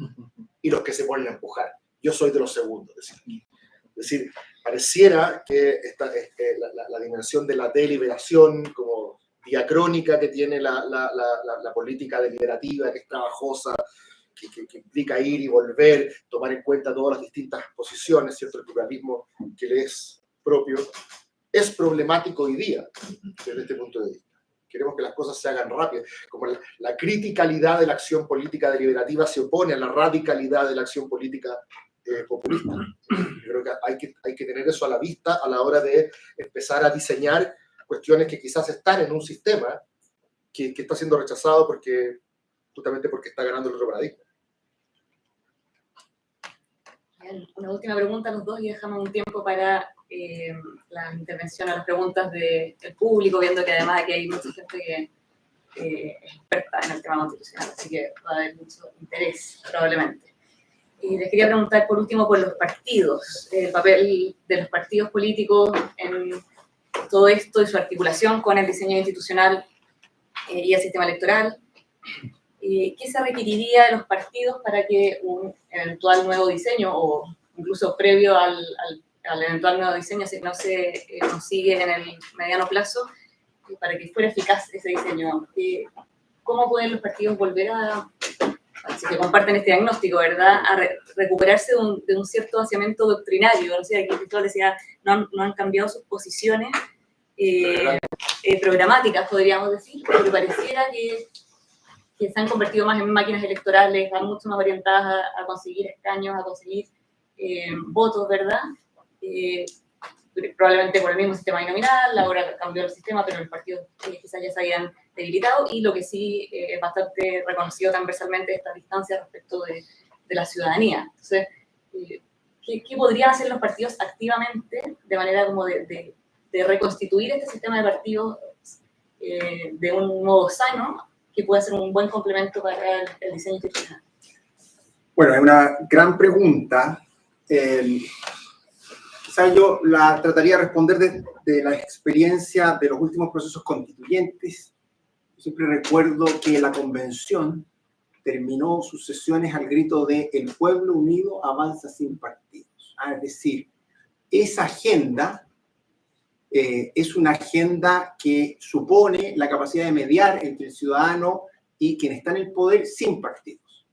B: y los que se ponen a empujar. Yo soy de los segundos, decía. Es decir, pareciera que la dimensión de la deliberación como diacrónica que tiene la política deliberativa, que es trabajosa, que implica ir y volver, tomar en cuenta todas las distintas posiciones, ¿cierto? El pluralismo que le es propio, es problemático hoy día, desde este punto de vista. Queremos que las cosas se hagan rápido, como la criticalidad de la acción política deliberativa se opone a la radicalidad de la acción política populista. Yo creo que hay que tener eso a la vista a la hora de empezar a diseñar cuestiones que quizás están en un sistema que está siendo rechazado justamente porque está ganando el otro paradigma.
A: Una última pregunta a los dos y dejamos un tiempo para la intervención a las preguntas del público, viendo que además aquí hay mucha gente que es experta en el tema constitucional, así que va a haber mucho interés probablemente. Y les quería preguntar por último por los partidos, el papel de los partidos políticos en todo esto y su articulación con el diseño institucional y el sistema electoral. ¿Qué se requeriría de los partidos para que un eventual nuevo diseño, o incluso previo al eventual nuevo diseño, si no se consigue en el mediano plazo, para que fuera eficaz ese diseño? ¿Cómo pueden los partidos volver así que comparten este diagnóstico, ¿verdad?, a recuperarse de un cierto vaciamiento doctrinario? O sea, aquí Cristóbal decía, no han cambiado sus posiciones programáticas, podríamos decir, porque pareciera que se han convertido más en máquinas electorales, van mucho más orientadas a conseguir escaños, a conseguir votos, ¿verdad? Probablemente por el mismo sistema binominal, ahora cambió el sistema, pero los partidos quizás ya se habían debilitado, y lo que sí es bastante reconocido transversalmente esta distancia respecto de la ciudadanía. Entonces, ¿qué podrían hacer los partidos activamente de manera como de reconstituir este sistema de partidos de un modo sano que pueda ser un buen complemento para el diseño institucional?
C: Bueno, es una gran pregunta. Quizás yo la trataría de responder de la experiencia de los últimos procesos constituyentes. Yo siempre recuerdo que la convención terminó sus sesiones al grito de "el pueblo unido avanza sin partidos". Es decir, esa agenda es una agenda que supone la capacidad de mediar entre el ciudadano y quien está en el poder sin partidos.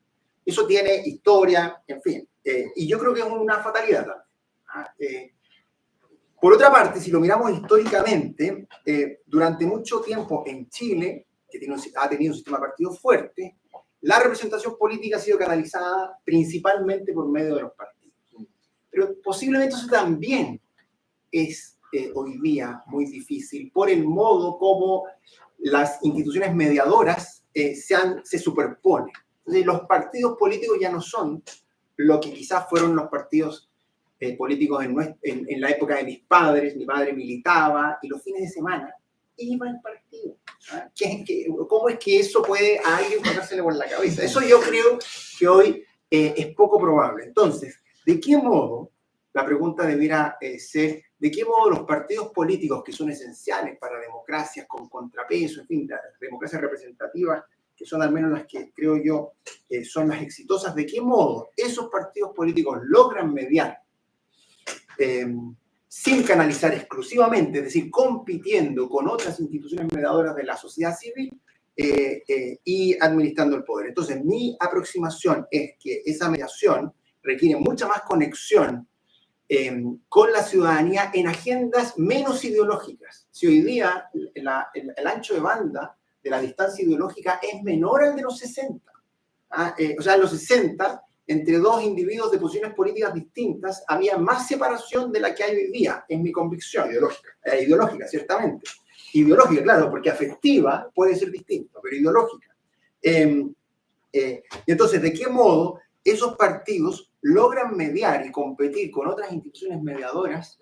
C: Eso tiene historia, en fin, y yo creo que es una fatalidad también. Por otra parte, si lo miramos históricamente, durante mucho tiempo en Chile, que ha tenido un sistema de partidos fuerte, la representación política ha sido canalizada principalmente por medio de los partidos. Pero posiblemente eso también es hoy día muy difícil por el modo como las instituciones mediadoras se superponen. Entonces, los partidos políticos ya no son lo que quizás fueron los partidos políticos en la época de mis padres. Mi padre militaba y los fines de semana iba al partido. ¿Cómo es que eso puede a alguien pasársele por la cabeza? Eso yo creo que hoy es poco probable. Entonces, ¿de qué modo? La pregunta debiera ser, ¿de qué modo los partidos políticos que son esenciales para democracias con contrapeso, en fin, democracias representativas, que son al menos las que creo yo son las exitosas, ¿de qué modo esos partidos políticos logran mediar sin canalizar exclusivamente, es decir, compitiendo con otras instituciones mediadoras de la sociedad civil y administrando el poder? Entonces, mi aproximación es que esa mediación requiere mucha más conexión con la ciudadanía en agendas menos ideológicas. Si hoy día el ancho de banda de la distancia ideológica es menor al de los 60, o sea, en los 60, entre dos individuos de posiciones políticas distintas, había más separación de la que hay hoy día, es mi convicción.
B: Ideológica.
C: Ideológica, ciertamente. Ideológica, claro, porque afectiva puede ser distinto, pero ideológica. Entonces, ¿de qué modo esos partidos logran mediar y competir con otras instituciones mediadoras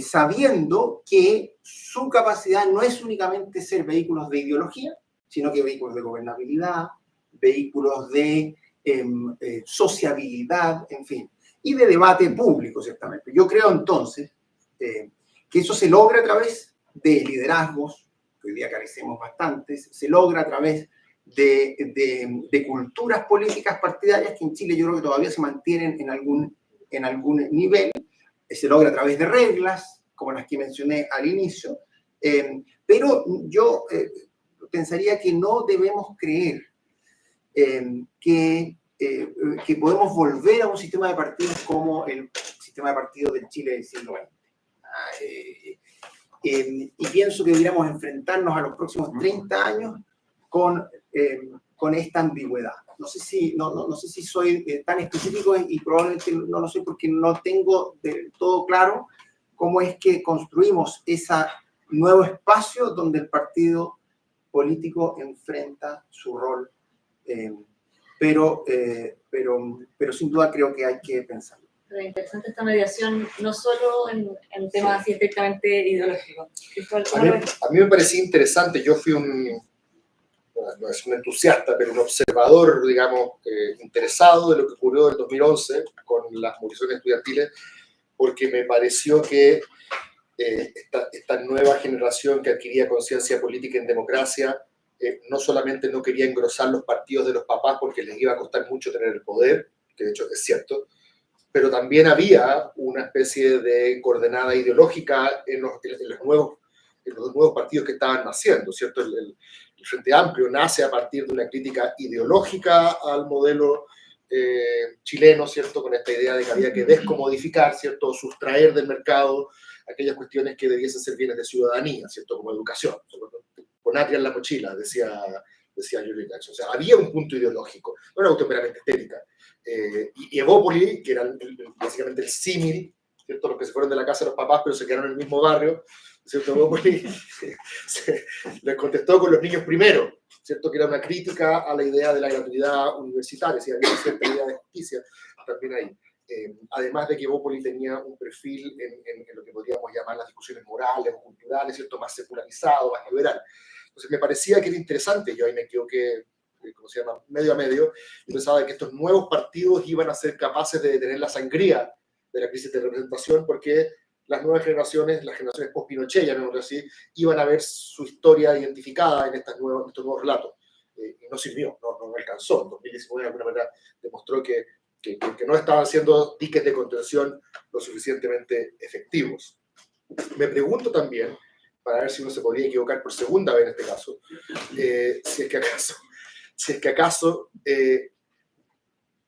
C: sabiendo que su capacidad no es únicamente ser vehículos de ideología, sino que vehículos de gobernabilidad, vehículos de sociabilidad, en fin, y de debate público, ciertamente? Yo creo entonces que eso se logra a través de liderazgos, que hoy día carecemos bastantes, se logra a través de culturas políticas partidarias que en Chile yo creo que todavía se mantienen en algún nivel, se logra a través de reglas, como las que mencioné al inicio, pero yo pensaría que no debemos creer que podemos volver a un sistema de partidos como el sistema de partidos del Chile del siglo XX. Y pienso que deberíamos enfrentarnos a los próximos 30 años con esta ambigüedad. No sé si soy tan específico y probablemente no lo soy porque no tengo del todo claro cómo es que construimos ese nuevo espacio donde el partido político enfrenta su rol. Pero sin duda creo que hay que pensarlo.
A: Pero interesante esta mediación, no solo en temas así estrictamente ideológicos.
B: A mí me parecía interesante. Yo fui no es un entusiasta, pero un observador, digamos, interesado de lo que ocurrió en el 2011 con las movilizaciones estudiantiles, porque me pareció que esta nueva generación que adquiría conciencia política en democracia no solamente no quería engrosar los partidos de los papás porque les iba a costar mucho tener el poder, que de hecho es cierto, pero también había una especie de coordenada ideológica en los nuevos partidos que estaban naciendo, ¿cierto? El Frente Amplio nace a partir de una crítica ideológica al modelo chileno, ¿cierto? Con esta idea de que había que descomodificar, ¿cierto? Sustraer del mercado aquellas cuestiones que debiesen ser bienes de ciudadanía, ¿cierto? Como educación, con atria en la mochila, decía Julian Jackson. O sea, había un punto ideológico, no era cuestión meramente estética. Y Evópoli, que era básicamente el símil, ¿cierto? Los que se fueron de la casa de los papás, pero se quedaron en el mismo barrio, ¿cierto? Bópoli les contestó con los niños primero, ¿cierto? Que era una crítica a la idea de la gratuidad universitaria, si había cierta idea de justicia también ahí. Además de que Bópoli tenía un perfil en lo que podríamos llamar las discusiones morales o culturales, ¿cierto? Más secularizado, más liberal. Entonces me parecía que era interesante, yo ahí me equivoqué, ¿cómo se llama? Medio a medio, y pensaba que estos nuevos partidos iban a ser capaces de detener la sangría de la crisis de representación, porque las nuevas generaciones, las generaciones post-Pinochet, llamémoslo así, iban a ver su historia identificada en estos nuevos relatos. Y no sirvió, no alcanzó. En 2019, de alguna manera, demostró que no estaban siendo diques de contención lo suficientemente efectivos. Me pregunto también, para ver si uno se podría equivocar por segunda vez en este caso, si es que acaso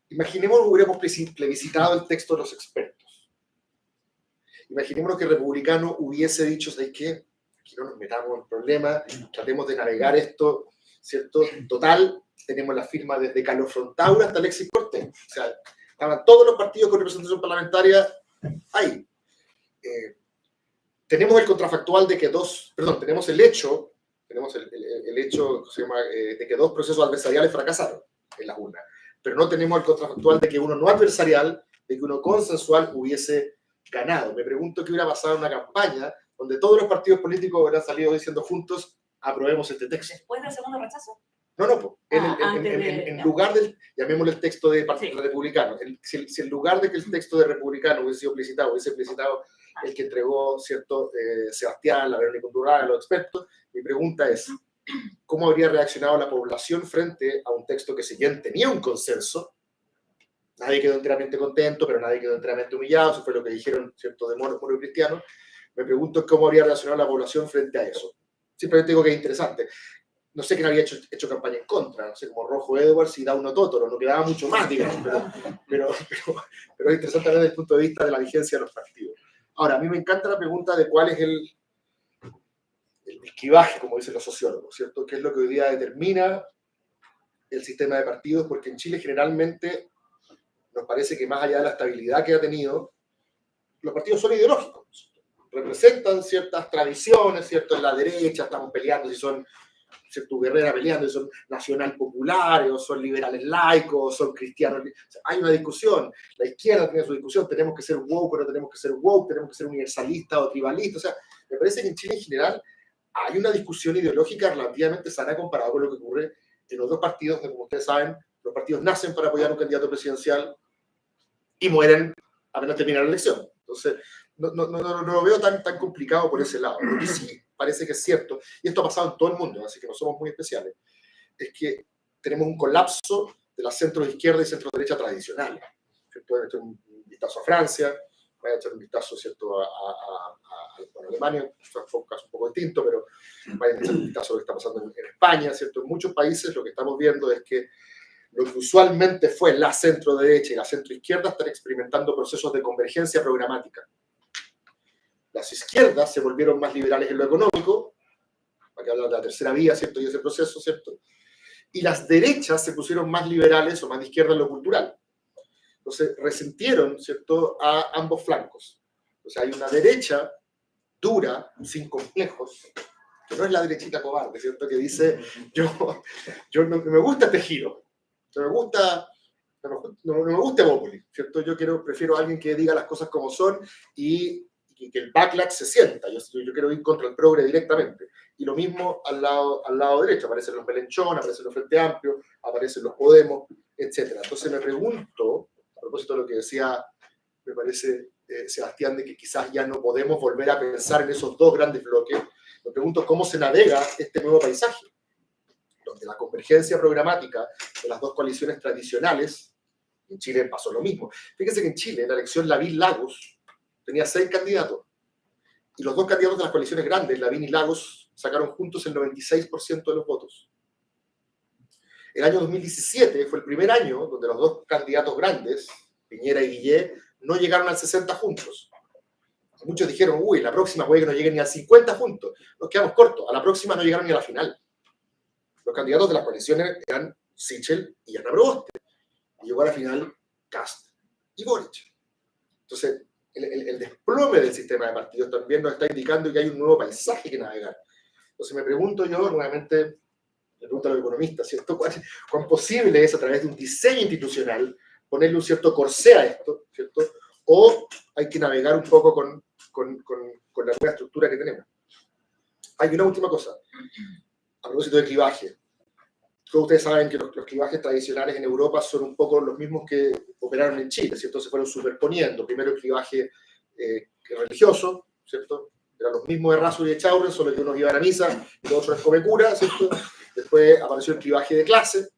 B: imaginemos que hubiéramos plebiscitado el texto de los expertos. Imaginémonos que el republicano hubiese dicho, ¿sabes qué? Aquí no nos metamos en problemas, tratemos de navegar esto, ¿cierto? Total, tenemos la firma desde Carlos Frontaura hasta Alexis Cortés. O sea, estaban todos los partidos con representación parlamentaria ahí. Tenemos el contrafactual de que tenemos el hecho, se llama, de que 2 procesos adversariales fracasaron en las urnas. Pero no tenemos el contrafactual de que uno no adversarial, de que uno consensual hubiese ganado. Me pregunto qué hubiera pasado en una campaña donde todos los partidos políticos hubieran salido diciendo juntos, aprobemos este texto.
A: ¿Después del segundo rechazo?
B: No, en lugar del, llamémosle el texto de Partido Republicano, si en lugar de que el texto de Republicano hubiese sido hubiese explicitado el que entregó, ¿cierto? Sebastián, la Verónica Undurraga, los expertos, mi pregunta es, ¿cómo habría reaccionado la población frente a un texto que si bien tenía un consenso? Nadie quedó enteramente contento, pero nadie quedó enteramente humillado, eso fue lo que dijeron, ¿cierto?, de moros y cristianos. Me pregunto cómo habría reaccionado la población frente a eso. Simplemente digo que es interesante. No sé quién había hecho campaña en contra, no sé, como Rojo Edwards y Dauno Totoro, no quedaba mucho más, digamos, pero es interesante también desde el punto de vista de la vigencia de los partidos. Ahora, a mí me encanta la pregunta de cuál es el clivaje, como dicen los sociólogos, ¿cierto? ¿Qué es lo que hoy día determina el sistema de partidos? Porque en Chile generalmente nos parece que más allá de la estabilidad que ha tenido, los partidos son ideológicos, representan ciertas tradiciones, ¿cierto? En la derecha estamos peleando si son, ¿cierto?, Guerrera peleando si son nacional populares, o son liberales laicos, o son cristianos. O sea, hay una discusión, la izquierda tiene su discusión, tenemos que ser woke, pero tenemos que ser woke, tenemos que ser universalistas o tribalistas. O sea, me parece que en Chile en general hay una discusión ideológica relativamente sana comparado con lo que ocurre en los dos partidos, que como ustedes saben, los partidos nacen para apoyar a un candidato presidencial y mueren apenas termina la elección. Entonces, no lo veo tan complicado por ese lado. Lo que sí parece que es cierto, y esto ha pasado en todo el mundo, así que no somos muy especiales, es que tenemos un colapso de la centro-izquierda y centro-derecha tradicionales. Pueden echar un vistazo a Francia, voy a echar un vistazo, ¿cierto?, a Alemania, es un caso un poco distinto, pero vayan a echar un vistazo a lo que está pasando en España, ¿cierto? En muchos países lo que estamos viendo es que lo que usualmente fue la centro-derecha y la centro-izquierda están experimentando procesos de convergencia programática. Las izquierdas se volvieron más liberales en lo económico, para que hablar de la tercera vía, ¿cierto?, y ese proceso, ¿cierto? Y las derechas se pusieron más liberales o más de izquierda en lo cultural. Entonces, resintieron, ¿cierto?, a ambos flancos. O sea, hay una derecha dura, sin complejos, que no es la derechita cobarde, ¿cierto?, que dice, yo no me gusta este giro, no me gusta Bópoli, ¿cierto? Prefiero a alguien que diga las cosas como son y que el backlash se sienta. Yo quiero ir contra el progre directamente. Y lo mismo al lado derecho. Aparecen los Melenchón, aparecen los Frente Amplio, aparecen los Podemos, etc. Entonces me pregunto, a propósito de lo que decía, me parece, Sebastián, de que quizás ya no podemos volver a pensar en esos dos grandes bloques, me pregunto cómo se navega este nuevo paisaje, donde la convergencia programática de las dos coaliciones tradicionales, en Chile pasó lo mismo. Fíjense que en Chile la elección Lavín-Lagos tenía 6 candidatos, y los dos candidatos de las coaliciones grandes, Lavín y Lagos, sacaron juntos el 96% de los votos. El año 2017 fue el primer año donde los dos candidatos grandes, Piñera y Guillé, no llegaron al 60 juntos. Muchos dijeron, uy, la próxima puede que no lleguen ni al 50 juntos. Nos quedamos cortos, a la próxima no llegaron ni a la final. Los candidatos de las coaliciones eran Sichel y Ana Proboste. Y llegó a la final Kast y Boric. Entonces, el desplome del sistema de partidos también nos está indicando que hay un nuevo paisaje que navegar. Entonces me pregunto yo, nuevamente, le pregunto a los economistas, ¿cierto? ¿Cuán posible es a través de un diseño institucional ponerle un cierto corsé a esto, ¿cierto? O hay que navegar un poco con la nueva estructura que tenemos. Hay una última cosa, a propósito de clivaje. Todos ustedes saben que los clivajes tradicionales en Europa son un poco los mismos que operaron en Chile, ¿cierto? Se fueron superponiendo. Primero el clivaje religioso, ¿cierto? Eran los mismos de Raso y de Chaurren, solo que unos iban a misa y los otros come cura, ¿cierto? Después apareció el clivaje de clase,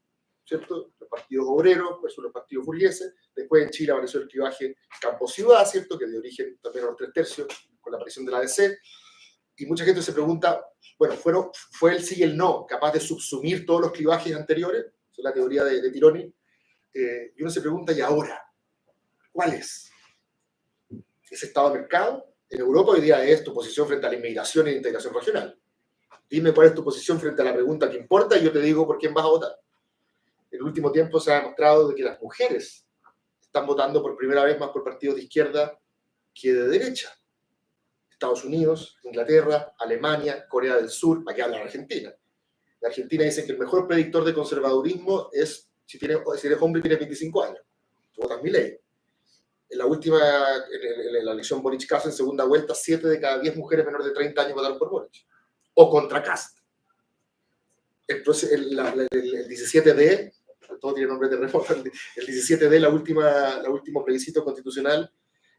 B: ¿cierto? Los partidos obreros versus los partidos burgueses. Después en Chile apareció el clivaje campo-ciudad, ¿cierto? Que de origen también a los 3/3 con la aparición de la ADC. Y mucha gente se pregunta, bueno, ¿fue el sí y el no capaz de subsumir todos los clivajes anteriores? Esa es la teoría de Tironi. Y uno se pregunta, ¿y ahora? ¿Cuál es? ¿Ese estado de mercado? En Europa hoy día es tu posición frente a la inmigración y la integración regional. Dime cuál es tu posición frente a la pregunta que importa y yo te digo por quién vas a votar. En el último tiempo se ha demostrado de que las mujeres están votando por primera vez más por partidos de izquierda que de derecha. Estados Unidos, Inglaterra, Alemania, Corea del Sur, ¿para qué habla Argentina? En Argentina dicen que el mejor predictor de conservadurismo es si eres hombre y tienes 25 años. Tú votas Milei. En la elección Boric-Kast en segunda vuelta, 7 de cada 10 mujeres menores de 30 años votaron por Boric. O contra Kast. Entonces, el 17D, todo tiene nombre de reforma, el 17D, la último plebiscito constitucional,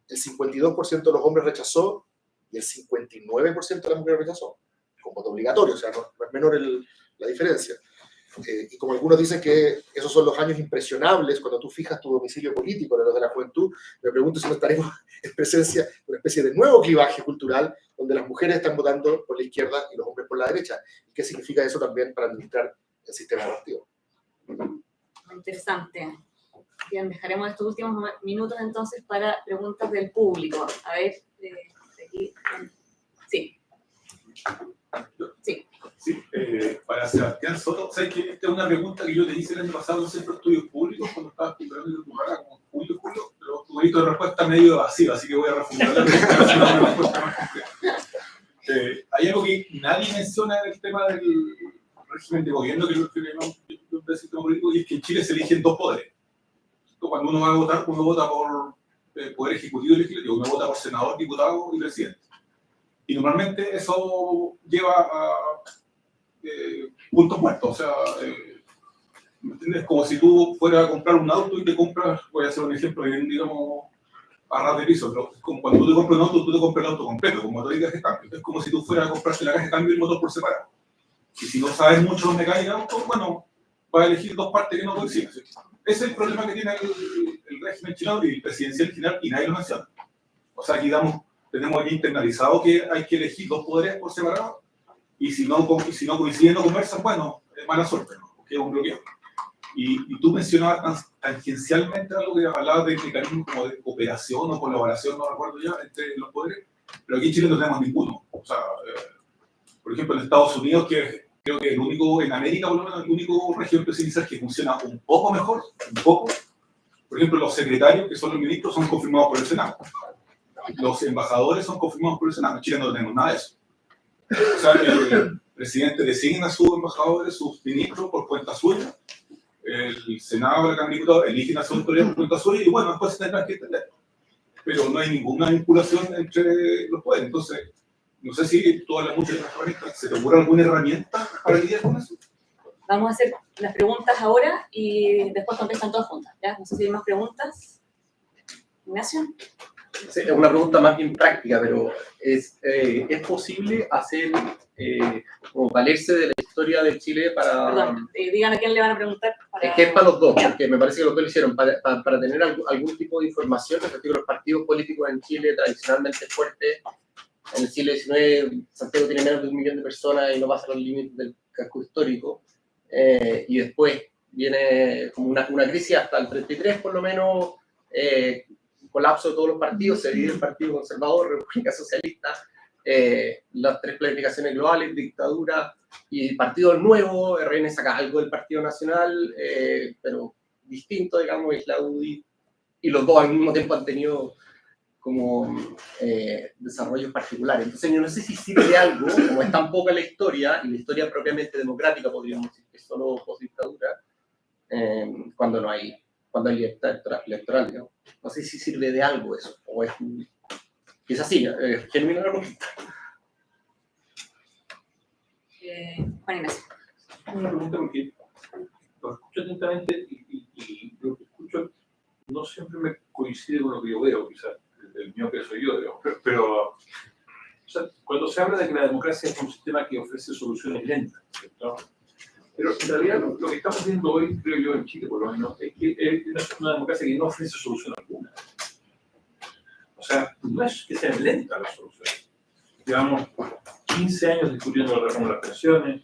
B: el 52% de los hombres rechazó y el 59% de las mujeres rechazó, con voto obligatorio, o sea, no es menor la diferencia. Y como algunos dicen que esos son los años impresionables cuando tú fijas tu domicilio político de los de la juventud, me pregunto si no estaremos en presencia de una especie de nuevo clivaje cultural donde las mujeres están votando por la izquierda y los hombres por la derecha. ¿Y qué significa eso también para administrar el sistema de partido?
A: Interesante. Bien, dejaremos estos últimos minutos entonces para preguntas del público. A ver, aquí. Sí. Sí.
D: Sí, para Sebastián Soto, ¿sabes que esta es una pregunta que yo te hice el año pasado en el Centro de Estudios Públicos cuando estabas preparando tu carrera como julio, pero tu grito de respuesta medio evasiva, así que voy a reformular la pregunta para hacer una respuesta más concreta. Hay algo que nadie menciona en el tema del régimen de gobierno que es lo que llamamos el sistema político, y es que en Chile se eligen dos poderes. Cuando uno va a votar, uno vota por poder ejecutivo y legislativo, uno vota por senador, diputado y presidente. Y normalmente eso lleva a puntos muertos, o sea, ¿me entiendes? Como si tú fueras a comprar un auto y te compras, voy a hacer un ejemplo bien, digamos, a ras de piso, pero como cuando tú te compras un auto, tú te compras el auto completo, con motor y caja de cambio. Es como si tú fueras a comprarte la caja de cambio y el motor por separado. Y si no sabes mucho de mecánica de auto, bueno, vas a elegir dos partes que no coinciden. Ese es el problema que tiene el régimen chileno y el presidencial general, y nadie lo menciona. O sea, aquí tenemos aquí internalizado que hay que elegir dos poderes por separado, y si no coinciden o conversan, bueno, es mala suerte, ¿no? Porque es un bloqueo. Y tú mencionabas tangencialmente algo que hablabas de mecanismos como de cooperación o colaboración, no recuerdo ya, entre los poderes, pero aquí en Chile no tenemos ninguno. O sea, por ejemplo, en Estados Unidos, que creo que el único, en América por lo menos, el único régimen presidencial que funciona un poco mejor, por ejemplo, los secretarios, que son los ministros, son confirmados por el Senado. Los embajadores son confirmados por el Senado. En Chile no tenemos nada de eso. O sea, el presidente designa a sus embajadores, sus ministros por cuenta suya, el Senado, la Cámara de Diputados, eligen a sus autoridades por cuenta suya, y bueno, después se tendrán que entender. Pero no hay ninguna vinculación entre los poderes. Entonces, no sé si tú hablas mucho de transparencia, ¿se te ocurre alguna herramienta para lidiar con eso?
A: Vamos a hacer las preguntas ahora y después contestan todas juntas, ¿ya? No sé si hay más preguntas. Ignacio.
E: Sí, es una pregunta más bien práctica, pero ¿es posible hacer, como valerse de la historia de Chile para...
A: Perdón, digan a quién le van a preguntar.
E: Es que es para los dos, porque me parece que los dos lo hicieron, para tener algún tipo de información respecto a los partidos políticos en Chile tradicionalmente fuertes. En el siglo XIX, Santiago tiene menos de 1 millón de personas y no pasa los límites del casco histórico. Y después viene como una crisis hasta el 33, por lo menos, colapso de todos los partidos, se divide el Partido Conservador, República Socialista, las 3 planificaciones globales, dictadura y Partido Nuevo. RN saca algo del Partido Nacional, pero distinto, digamos, es la UDI, y los dos al mismo tiempo han tenido desarrollos particulares. Entonces yo no sé si sirve de algo, como es tan poca la historia, y la historia propiamente democrática, podríamos decir que es solo postdictadura, cuando hay libertad electoral, ¿no? No sé si sirve de algo eso, o es así, genuina la pregunta.
A: Juan Ignacio.
D: Una pregunta porque lo escucho atentamente y lo que escucho no siempre me coincide con lo que yo veo, quizás el mío que soy yo, digamos. Pero o sea, cuando se habla de que la democracia es un sistema que ofrece soluciones lentas, ¿cierto? Pero en realidad lo que estamos viendo hoy, creo yo, en Chile por lo menos, es que es una democracia que no ofrece solución alguna. O sea, no es que sean lentas las soluciones. Llevamos 15 años discutiendo la reforma de las pensiones,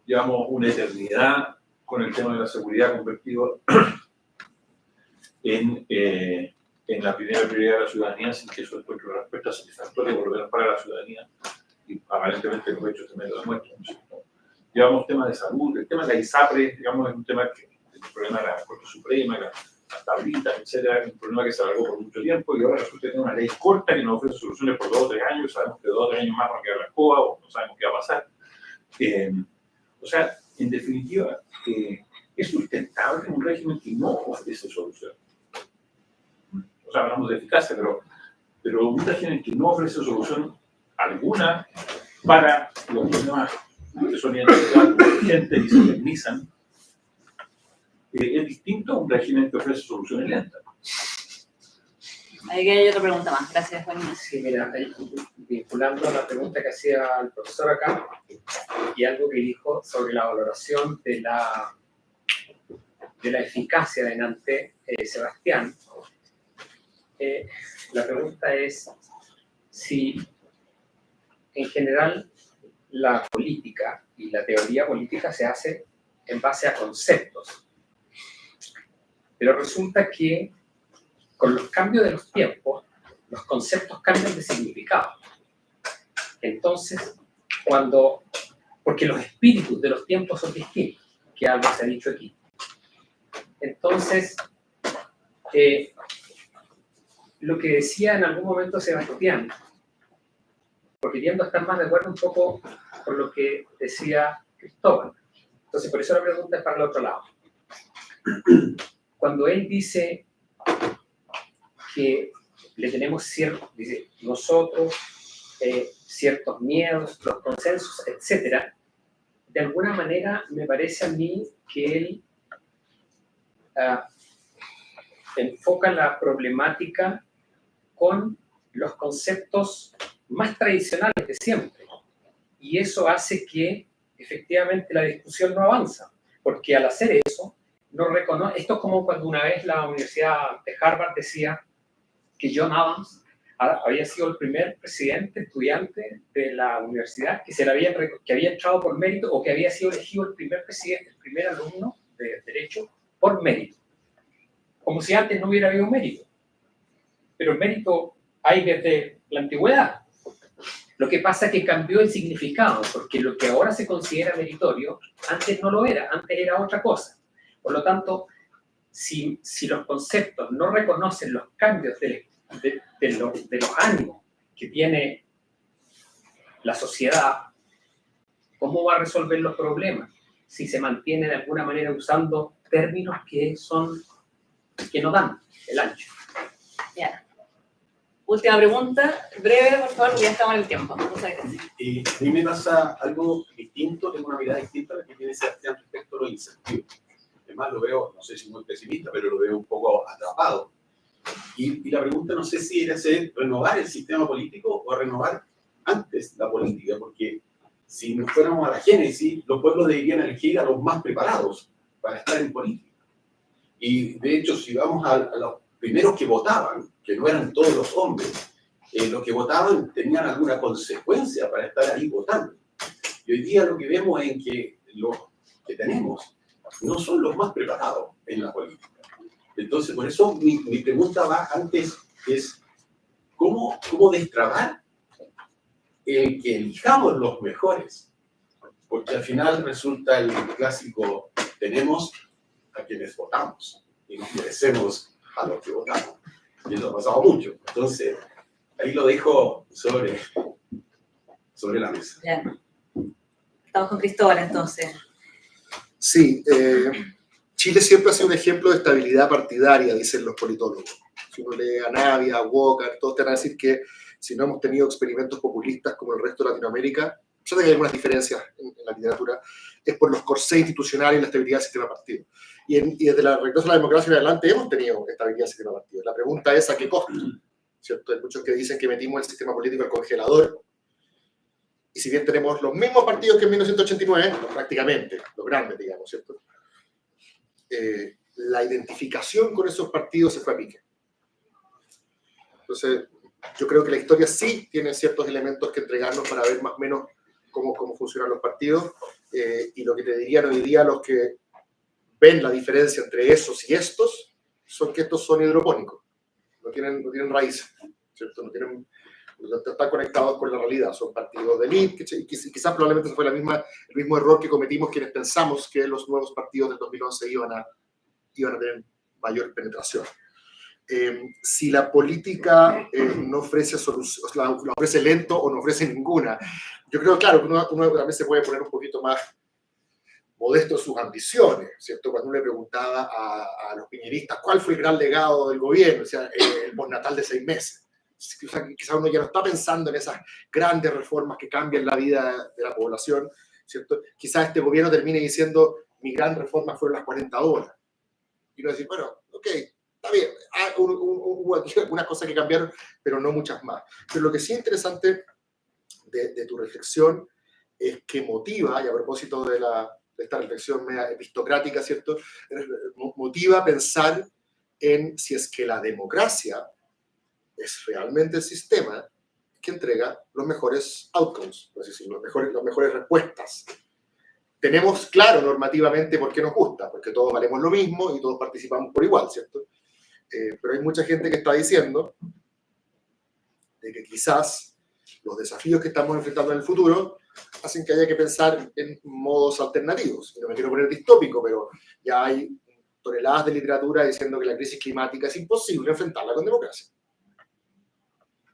D: llevamos una eternidad con el tema de la seguridad convertido en la primera prioridad de la ciudadanía, sin que eso encuentre una respuesta satisfactoria por lo menos para la ciudadanía, y aparentemente los hechos también lo demuestran, ¿no? Llevamos temas de salud, el tema de la ISAPRE, digamos, es un tema que el problema de la Corte Suprema, las tablitas, etcétera, es un problema que se alargó por mucho tiempo y ahora resulta que tiene una ley corta que nos ofrece soluciones por 2 o 3 años, sabemos que 2 o 3 años más van a quedar la escoba o no sabemos qué va a pasar. O sea, en definitiva, es sustentable un régimen que no ofrece solución. O sea, hablamos de eficacia, pero un régimen que no ofrece solución alguna para los problemas que son inteligentes y se eternizan, es distinto a un régimen que ofrece soluciones lentas.
A: Ahí hay otra pregunta más. Gracias, Juan Ignacio.
F: Sí, mira, vinculando a la pregunta que hacía el profesor acá y algo que dijo sobre la valoración de la eficacia de Nante Sebastián, la pregunta es si en general la política y la teoría política se hace en base a conceptos. Pero resulta que con los cambios de los tiempos, los conceptos cambian de significado. Entonces, porque los espíritus de los tiempos son distintos, que algo se ha dicho aquí. Entonces, lo que decía en algún momento Sebastián, porque tiendo a estar más de acuerdo un poco con lo que decía Cristóbal. Entonces, por eso la pregunta es para el otro lado. Cuando él dice que le tenemos nosotros ciertos miedos, los consensos, etc., de alguna manera me parece a mí que él enfoca la problemática con los conceptos más tradicionales de siempre. Y eso hace que efectivamente la discusión no avanza, porque al hacer eso, no reconoce. Esto es como cuando una vez la Universidad de Harvard decía que John Adams había sido el primer estudiante de la universidad que había entrado por mérito o que había sido elegido el primer alumno de Derecho por mérito. Como si antes no hubiera habido mérito. Pero el mérito hay desde la antigüedad. Lo que pasa es que cambió el significado, porque lo que ahora se considera meritorio, antes no lo era, antes era otra cosa. Por lo tanto, si los conceptos no reconocen los cambios de los ánimos que tiene la sociedad, ¿cómo va a resolver los problemas? Si se mantiene de alguna manera usando términos que no dan el ancho.
A: Ya. Última pregunta, breve, por favor, porque ya estamos en el tiempo. Muchas gracias.
G: A mí me pasa algo distinto, tengo una mirada distinta a la que tiene Sebastián respecto a los incentivos. Además lo veo, no sé si muy pesimista, pero lo veo un poco atrapado. Y la pregunta no sé si era renovar el sistema político o renovar antes la política, porque si nos fuéramos a la génesis, los pueblos deberían elegir a los más preparados para estar en política. Y de hecho, si vamos a los primeros que votaban, que no eran todos los hombres, los que votaban tenían alguna consecuencia para estar ahí votando. Y hoy día lo que vemos es que los que tenemos no son los más preparados en la política. Entonces, por eso mi pregunta va antes, es ¿cómo destrabar el que elijamos los mejores? Porque al final resulta el clásico, tenemos a quienes votamos y nos merecemos a los que votamos. Y eso ha pasado mucho. Entonces, ahí lo dejo sobre la mesa.
A: Ya. Estamos con Cristóbal, entonces.
B: Sí, Chile siempre ha sido un ejemplo de estabilidad partidaria, dicen los politólogos. Si uno lee a Navia, a Walker, todos te van a decir que si no hemos tenido experimentos populistas como el resto de Latinoamérica, a pesar de que hay algunas diferencias en la literatura, es por los corsés institucionales y la estabilidad del sistema partido. Y desde la regreso a la democracia en adelante hemos tenido estabilidad del sistema partido. La pregunta es ¿a qué costo? ¿Cierto? Hay muchos que dicen que metimos el sistema político al congelador. Y si bien tenemos los mismos partidos que en 1989, prácticamente, los grandes, digamos, ¿cierto? La identificación con esos partidos se fue a pique. Entonces, yo creo que la historia sí tiene ciertos elementos que entregarnos para ver más o menos cómo funcionan los partidos. Y lo que te dirían hoy día los que ven la diferencia entre esos y estos, son que estos son hidropónicos. No tienen raíces, ¿cierto? No están conectados con la realidad, son partidos de élite, y quizás probablemente ese fue el mismo error que cometimos quienes pensamos que los nuevos partidos del 2011 iban a tener mayor penetración. Si la política no ofrece solución, la ofrece lento o no ofrece ninguna, yo creo, claro, uno también se puede poner un poquito más modesto en sus ambiciones, ¿cierto? Cuando uno le preguntaba a los piñeristas cuál fue el gran legado del gobierno, o sea, el postnatal de 6 meses. O sea, quizás uno ya no está pensando en esas grandes reformas que cambian la vida de la población, ¿cierto? Quizás este gobierno termine diciendo, mi gran reforma fueron las 40 horas. Y uno dice, bueno, ok, está bien, hubo algunas cosas que cambiaron, pero no muchas más. Pero lo que sí es interesante de tu reflexión es que motiva, y a propósito de esta reflexión media epistocrática, ¿cierto? Motiva a pensar en si es que la democracia es realmente el sistema que entrega los mejores outcomes, es decir, las mejores respuestas. Tenemos claro normativamente por qué nos gusta, porque todos valemos lo mismo y todos participamos por igual, ¿cierto? Pero hay mucha gente que está diciendo de que quizás los desafíos que estamos enfrentando en el futuro hacen que haya que pensar en modos alternativos. Y no me quiero poner distópico, pero ya hay toneladas de literatura diciendo que la crisis climática es imposible enfrentarla con democracia.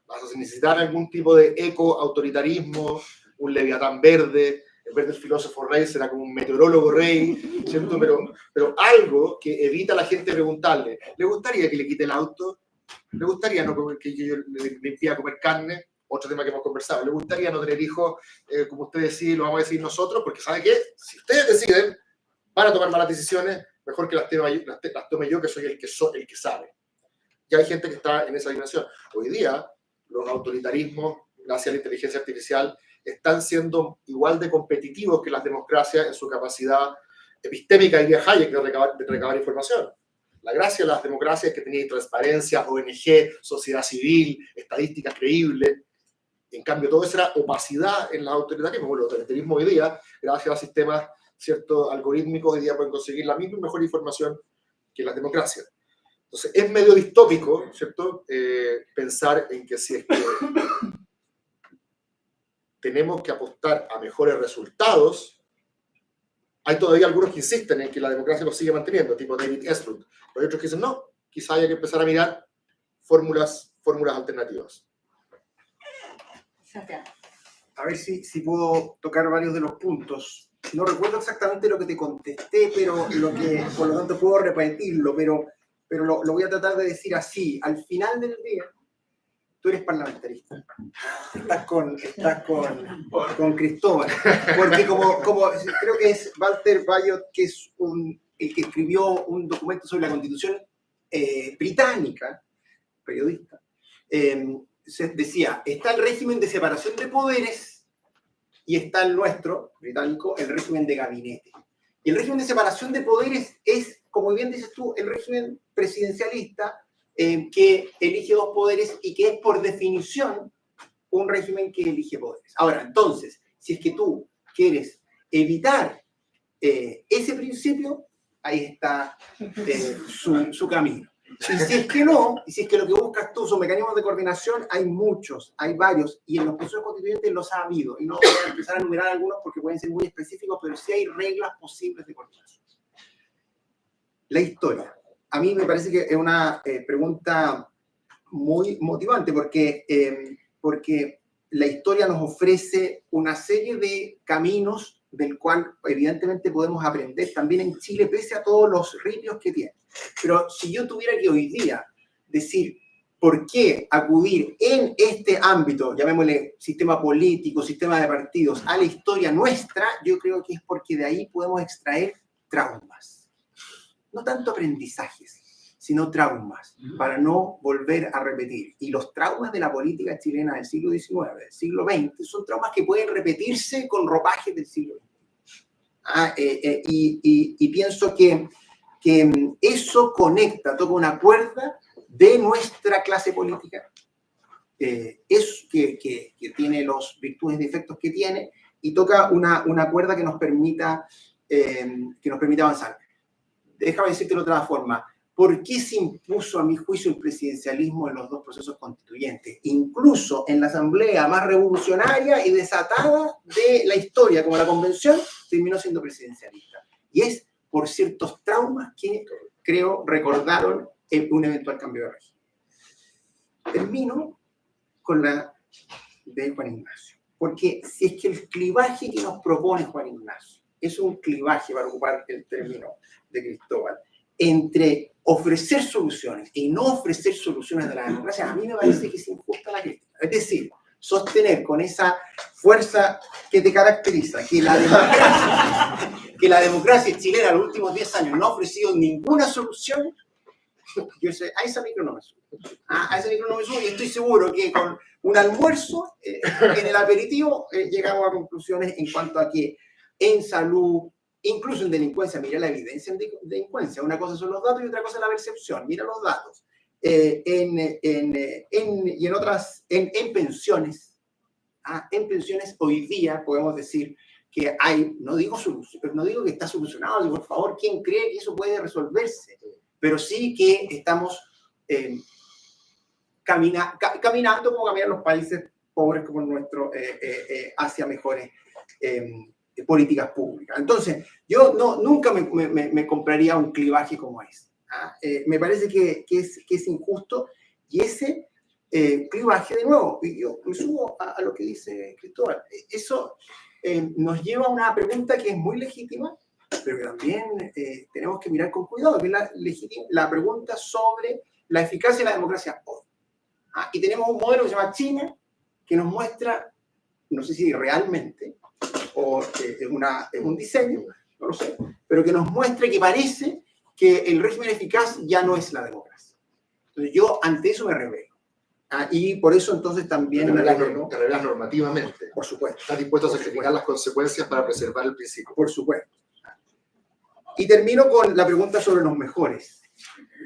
B: Vas a necesitar algún tipo de eco-autoritarismo, un leviatán verde. En vez del filósofo rey será como un meteorólogo rey, ¿cierto? Pero algo que evita a la gente preguntarle, ¿le gustaría que le quite el auto? ¿Le gustaría que yo le impida comer carne? Otro tema que hemos conversado. ¿Le gustaría no tener hijos, como usted decide, lo vamos a decir nosotros? Porque ¿sabe qué? Si ustedes deciden, van a tomar malas decisiones, mejor que las tome yo, que soy el que sabe. Y hay gente que está en esa dimensión. Hoy día, los autoritarismos, gracias a la inteligencia artificial, están siendo igual de competitivos que las democracias en su capacidad epistémica, diría Hayek, de recabar información. La gracia de las democracias es que tenían transparencia, ONG, sociedad civil, estadísticas creíbles. En cambio, todo eso era opacidad en los autoritarismos. Bueno, los autoritarismos hoy día, gracias a sistemas, ¿cierto?, algorítmicos, hoy día pueden conseguir la misma y mejor información que las democracias. Entonces, es medio distópico, ¿cierto?, pensar en que si es que tenemos que apostar a mejores resultados, hay todavía algunos que insisten en que la democracia lo sigue manteniendo, tipo David Estrud. Pero hay otros que dicen, no, quizá haya que empezar a mirar fórmulas alternativas.
C: A ver si puedo tocar varios de los puntos. No recuerdo exactamente lo que te contesté, pero por lo tanto puedo repetirlo, pero lo voy a tratar de decir así. Al final del día, tú eres parlamentarista. Estás con Cristóbal. Porque como creo que es Walter Bayot, que es el que escribió un documento sobre la Constitución británica, periodista, se decía, está el régimen de separación de poderes y está el nuestro, británico, el régimen de gabinete. Y el régimen de separación de poderes es, como bien dices tú, el régimen presidencialista que elige 2 poderes y que es por definición un régimen que elige poderes. Ahora, entonces, si es que tú quieres evitar ese principio, ahí está su camino. Y si es que no, y si es que lo que buscas tú son mecanismos de coordinación, hay muchos, hay varios, y en los procesos constituyentes los ha habido. Y no voy a empezar a enumerar algunos porque pueden ser muy específicos, pero sí hay reglas posibles de coordinación. La historia. A mí me parece que es una pregunta muy motivante porque la historia nos ofrece una serie de caminos del cual evidentemente podemos aprender también en Chile, pese a todos los ripios que tiene. Pero si yo tuviera que hoy día decir por qué acudir en este ámbito, llamémosle sistema político, sistema de partidos, a la historia nuestra, yo creo que es porque de ahí podemos extraer traumas. No tanto aprendizajes, sino traumas, para no volver a repetir. Y los traumas de la política chilena del siglo XIX, del siglo XX, son traumas que pueden repetirse con ropajes del siglo XX. Y pienso que eso conecta, toca una cuerda de nuestra clase política, que tiene los virtudes y defectos que tiene, y toca una cuerda que nos permita avanzar. Déjame decirte de otra forma. ¿Por qué se impuso, a mi juicio, el presidencialismo en los dos procesos constituyentes? Incluso en la asamblea más revolucionaria y desatada de la historia, como la convención, terminó siendo presidencialista. Y es por ciertos traumas que, creo, recordaron un eventual cambio de régimen. Termino con la de Juan Ignacio. Porque si es que el clivaje que nos propone Juan Ignacio es un clivaje, para ocupar el término de Cristóbal, entre ofrecer soluciones y no ofrecer soluciones de la democracia, a mí me parece que es injusta la crítica. Es decir, sostener con esa fuerza que te caracteriza que la democracia chilena en los últimos 10 años no ha ofrecido ninguna solución, yo sé, a esa micro no me subo. A ese micro no me subo, y estoy seguro que con un almuerzo, en el aperitivo, llegamos a conclusiones en cuanto a que en salud, incluso en delincuencia, mira la evidencia en delincuencia. Una cosa son los datos y otra cosa es la percepción. Mira los datos. En pensiones. En pensiones hoy día podemos decir que hay, no digo que está solucionado, y por favor, ¿quién cree que eso puede resolverse? Pero sí que estamos caminando como caminan los países pobres como el nuestro hacia mejores políticas públicas. Entonces, yo nunca me compraría un clivaje como ese. Me parece que es injusto, y ese clivaje, de nuevo, y yo me sumo a lo que dice Cristóbal, eso nos lleva a una pregunta que es muy legítima, pero que también tenemos que mirar con cuidado, que es la pregunta sobre la eficacia de la democracia hoy. Y tenemos un modelo que se llama China, que nos muestra, no sé si realmente, o es un diseño, no lo sé, pero que nos muestre que parece que el régimen eficaz ya no es la democracia. Entonces yo ante eso me revelo. Y por eso entonces también...
B: Te revelas normativamente.
C: Por supuesto.
B: Estás dispuesto a sacrificar las consecuencias para preservar el principio.
C: Por supuesto. Y termino con la pregunta sobre los mejores.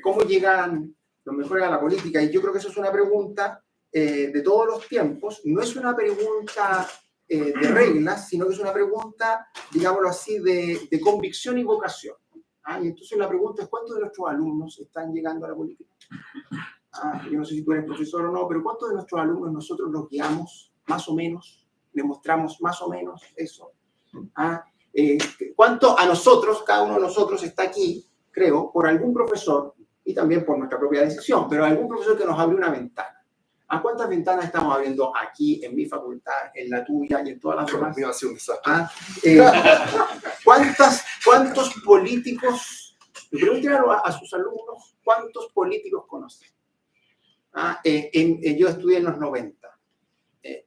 C: ¿Cómo llegan los mejores a la política? Y yo creo que eso es una pregunta de todos los tiempos. No es una pregunta de reglas, sino que es una pregunta, digámoslo así, de convicción y vocación. Y entonces la pregunta es: ¿cuántos de nuestros alumnos están llegando a la política? Yo no sé si tú eres profesor o no, pero ¿cuántos de nuestros alumnos nosotros los guiamos más o menos? ¿Les mostramos más o menos eso? ¿Cuánto a nosotros, cada uno de nosotros está aquí, creo, por algún profesor, y también por nuestra propia decisión, pero algún profesor que nos abre una ventana? ¿A cuántas ventanas estamos abriendo aquí, en mi facultad, en la tuya y en todas las demás?
B: Mío ha sido un desastre.
C: ¿Cuántos políticos, le pregunten a sus alumnos, cuántos políticos conocen? Yo estudié en los 90.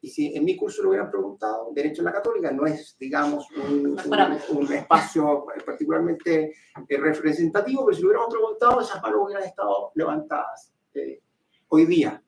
C: Y si en mi curso lo hubieran preguntado, Derecho en la Católica no es, digamos, un espacio particularmente representativo, pero si lo hubiéramos preguntado, esas manos hubieran estado levantadas hoy día.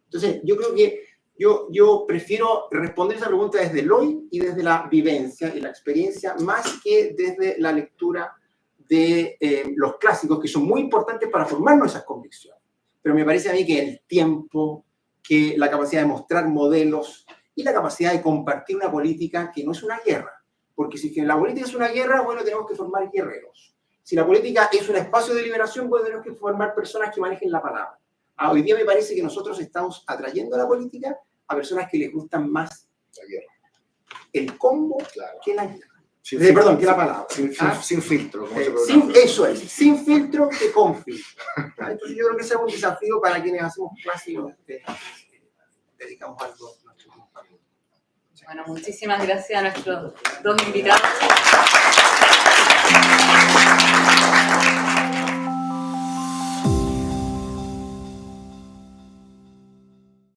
C: Entonces, yo creo que yo prefiero responder esa pregunta desde el hoy y desde la vivencia y la experiencia, más que desde la lectura de los clásicos, que son muy importantes para formarnos esas convicciones. Pero me parece a mí que el tiempo, que la capacidad de mostrar modelos y la capacidad de compartir una política que no es una guerra. Porque si la política es una guerra, bueno, tenemos que formar guerreros. Si la política es un espacio de liberación, bueno, tenemos que formar personas que manejen la palabra. Hoy día me parece que nosotros estamos atrayendo a la política a personas que les gustan más
B: La guerra.
C: el combo que la guerra. Perdón, ¿qué es la palabra?
B: Sin filtro. Como se
C: Sin,
B: programa.
C: eso es, sin filtro que con filtro. Entonces yo creo que ese es un desafío para quienes hacemos clases y nos dedicamos algo a nuestro tiempo.
A: Bueno, muchísimas gracias a nuestros dos invitados.